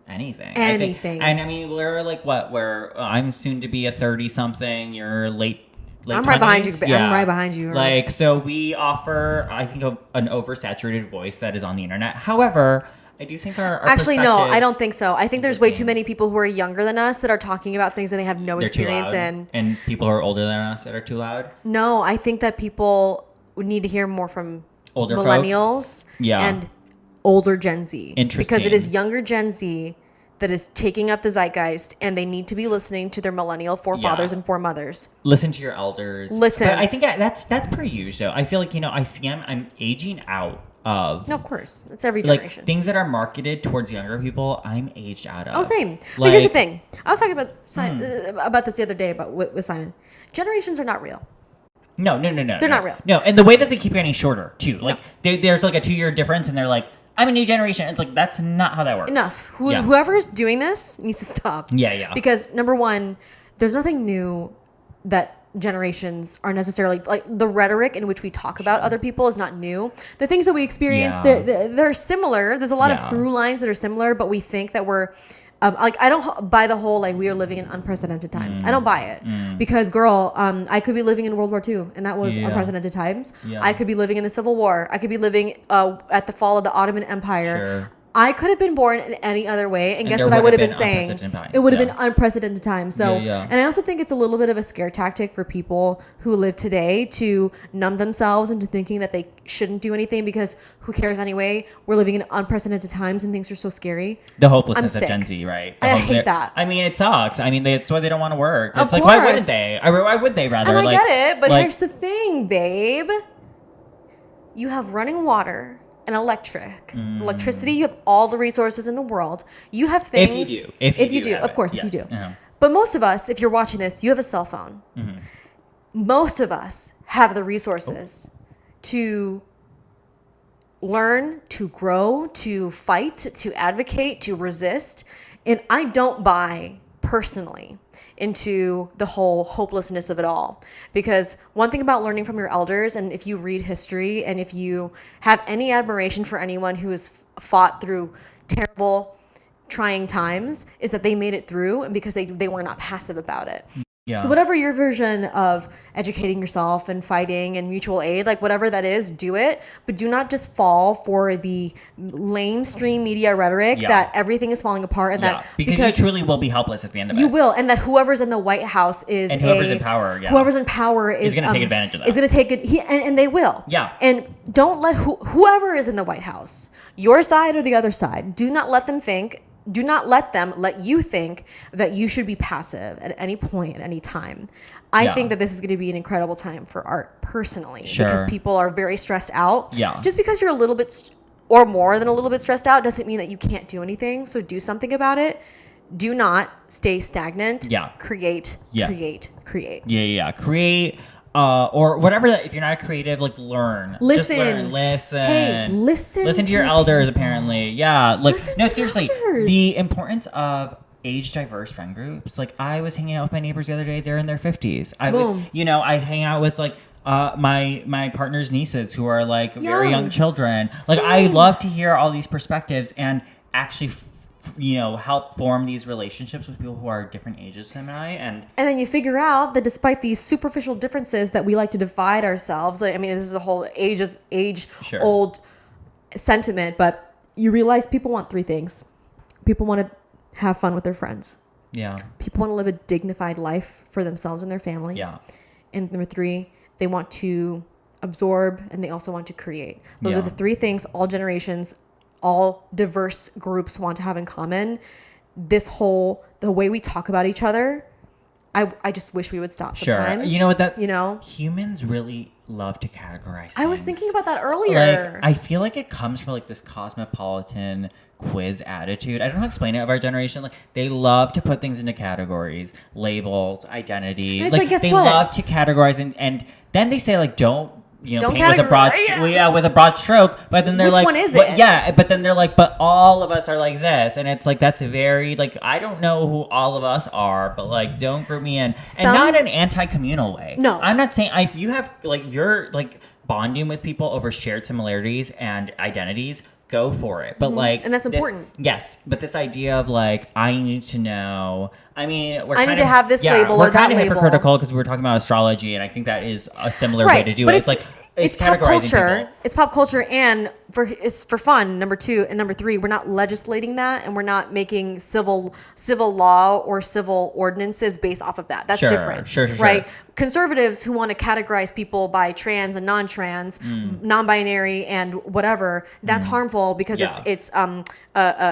anything. Anything. And I mean, we're like what? I'm soon to be a 30-something. You're late. I'm right behind you. 20s? I'm right behind you. Like, so we offer, I think, an oversaturated voice that is on the internet. However, I do think our Actually, no, I perspectives- don't think so. I think there's way too many people who are younger than us that are talking about things that they have no they're too experience loud, in. and people who are older than us that are too loud. No, I think that people would need to hear more from Older millennials folks? Yeah. and older Gen Z. Interesting. Because it is younger Gen Z that is taking up the zeitgeist, and they need to be listening to their millennial forefathers Yeah. and foremothers. Listen to your elders. Listen. But I think that's per usual. I feel like, I see I'm aging out of No, of course. It's every like generation. things that are marketed towards younger people. I'm aged out of. Oh, same. But here's the Like- thing. I was talking about this the other day with Simon. Generations are not real. No. They're not real. No, and the way that they keep getting shorter too. Like there's like a 2-year difference, and they're like, I'm a new generation. It's like that's not how that works. Enough. Yeah. Whoever's doing this needs to stop. Yeah. Because number one, there's nothing new that generations are necessarily like the rhetoric in which we talk about other people is not new. The things that we experience, Yeah. they're similar. There's a lot of Yeah. through lines that are similar, but we think that we're like I don't buy the whole like we are living in unprecedented times. I don't buy it because girl, I could be living in World War II and that was Yeah. unprecedented times. Yeah. I could be living in the Civil War. I could be living at the fall of the Ottoman Empire. Sure. I could have been born in any other way, and guess there what I would would have have been been saying? unprecedented times. It would have Yeah. been unprecedented times. So, Yeah. and I also think it's a little bit of a scare tactic for people who live today to numb themselves into thinking that they shouldn't do anything because who cares anyway? We're living in unprecedented times and things are so scary. The hopelessness I'm of Gen sick. Z, right? I hate that. I mean, it sucks. I mean, that's why they don't want to work. Of It's like, why course. wouldn't they? Why would they rather? And I like, get it, but like, here's the thing, babe. You have running water and electricity. You have all the resources in the world. You have things. If you do, have of it. course, Yes. if you do. Uh-huh. But most of us, if you're watching this, you have a cell phone. Mm-hmm. Most of us have the resources to learn, to grow, to fight, to advocate, to resist. And I don't buy personally into the whole hopelessness of it all. Because one thing about learning from your elders, and if you read history and if you have any admiration for anyone who has fought through terrible, trying times, is that they made it through and because they were not passive about it. Yeah. So whatever your version of educating yourself and fighting and mutual aid, like whatever that is, do it. But do not just fall for the lamestream media rhetoric Yeah. that everything is falling apart and Yeah. that Because you truly will be helpless at the end of it. you will, and that whoever's in the White House is And whoever's in power, yeah. whoever's in power is gonna take advantage of that. Is going to take it, and they will. Yeah. And don't let whoever is in the White House, your side or the other side, do not let them think. Do not let them let you think that you should be passive at any point, at any time. I Yeah. think that this is going to be an incredible time for art personally Sure. because people are very stressed out. Yeah. Just because you're a little bit or more than a little bit stressed out doesn't mean that you can't do anything. So do something about it. Do not stay stagnant. Yeah. Create. Yeah. Create. Yeah. Create, or whatever. If you're not creative, like learn. Listen. Just learn. Listen. Hey, listen to your to elders. people. Apparently, yeah. Like Listen no, to seriously. elders. The importance of age diverse friend groups. Like I was hanging out with my neighbors the other day. They're in their 50s. I was, Boom. I hang out with like. My partner's nieces who are like very young Young. children. Like I Same. love to hear all these perspectives and actually help form these relationships with people who are different ages than I. And And then you figure out that despite these superficial differences that we like to divide ourselves, I mean, this is a whole Sure. old sentiment, but you realize people want three things. People want to have fun with their friends. yeah, People want to live a dignified life for themselves and their family. yeah, And number three, they want to absorb and they also want to create. Those Yeah. are the three things all generations, all diverse groups want to have in common. The way we talk about each other, I just wish we would stop sure. sometimes. You know what that? You know? Humans really love to categorize. I was things. thinking about that earlier. Like, I feel like it comes from like this cosmopolitan quiz attitude. I don't know how to explain it of our generation. Like they love to put things into categories, labels, identity. And it's like, guess they what? love to categorize and then they say like don't Don't paint with a broad, categorize- with a broad stroke. But then they're Which like, one is "But- it?" Yeah, but then they're like, but all of us are like this, and it's like that's very like I don't know who all of us are, but like don't group me in, and not in an anti-communal way. No. I'm not saying if you have like you're like bonding with people over shared similarities and identities. Go for it, but like, And that's important. Yes, but this idea of like, I need to know. I mean, I need to have this label we're or that kind of label. hypocritical because we were talking about astrology, and I think that is a similar way to do but it. It's like it's pop categorizing culture. people. It's pop culture, and it's for fun. Number 2 and number 3, we're not legislating that, and we're not making civil law or civil ordinances based off of that. That's Sure, different, sure. right? Conservatives who want to categorize people by trans and non-trans, non-binary, and whatever, that's harmful because Yeah. it's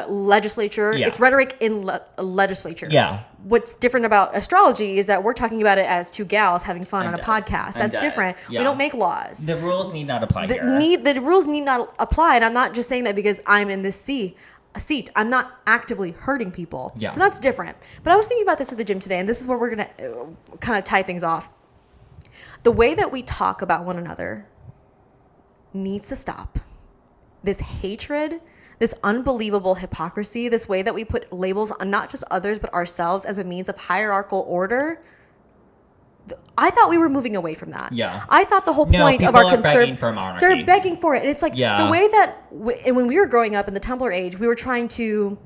legislature. Yeah. It's rhetoric in legislature. Yeah. What's different about astrology is that we're talking about it as 2 gals having fun on a dead. podcast. I'm That's dead. different. Yeah. We don't make laws. The rules need not apply here. The rules need not apply, and I'm not just saying that because I'm in this seat. I'm not actively hurting people. Yeah. So that's different. But I was thinking about this at the gym today, and this is where we're gonna kind of tie things off. The way that we talk about one another needs to stop. This hatred, this unbelievable hypocrisy, this way that we put labels on not just others but ourselves as a means of hierarchical order. I thought we were moving away from that. Yeah. I thought the whole No, point of people our are begging for monarchy. they're begging for it. And it's like Yeah. the way that and when we were growing up in the Templar age, we were trying to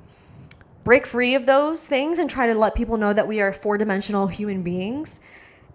break free of those things and try to let people know that we are 4-dimensional human beings.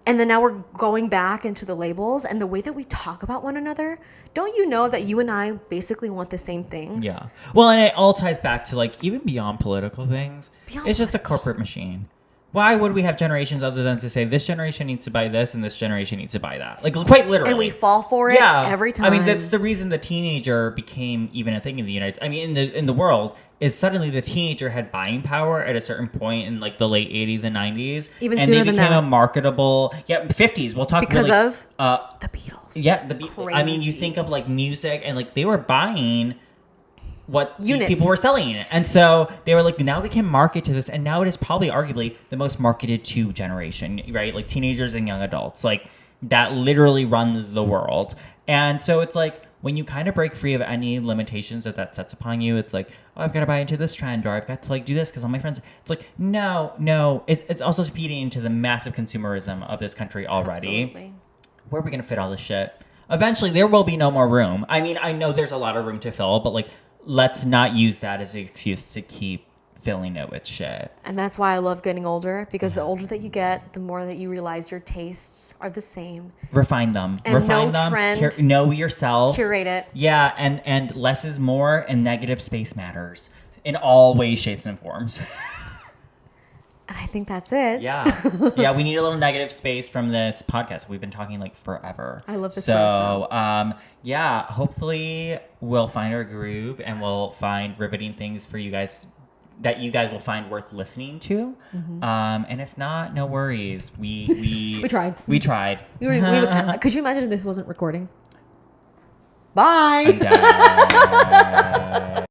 And then now we're going back into the labels and the way that we talk about one another. Don't you know that you and I basically want the same things? Yeah. Well, and it all ties back to like even beyond political things. Beyond It's just a corporate machine. Why would we have generations other than to say this generation needs to buy this and this generation needs to buy that? Like quite literally. And we fall for it every time. I mean, that's the reason the teenager became even a thing in the United States. I mean, in the world is suddenly the teenager had buying power at a certain point in like the late 80s and 90s. Even and sooner they than became that. a marketable, 50s. We'll talk Because really, of the Beatles. Yeah, I mean, you Crazy. think of like music and like they were buying what these Units. people were selling, and so they were like, now we can market to this, and now it is probably arguably the most marketed to generation, right? Like teenagers and young adults, like that literally runs the world, and so it's like when you kind of break free of any limitations that sets upon you, it's like, oh, I've got to buy into this trend, or I've got to like do this because all my friends. It's like no, it's also feeding into the massive consumerism of this country already. Absolutely. Where are we going to fit all this shit? Eventually, there will be no more room. I mean, I know there's a lot of room to fill, but like, let's not use that as an excuse to keep filling it with shit. And that's why I love getting older, because the older that you get, the more that you realize your tastes are the same. Refine them. And Refine no them. trend. Know yourself. Curate it. Yeah, and less is more, and negative space matters in all ways, shapes, and forms. And I think that's it. Yeah. Yeah, we need a little negative space from this podcast. We've been talking like forever. I love this So, phrase, though. yeah, hopefully we'll find our groove and we'll find riveting things for you guys that you guys will find worth listening to. And if not, no worries. We We tried. We tried. Could you imagine if this wasn't recording? Bye. I'm dead.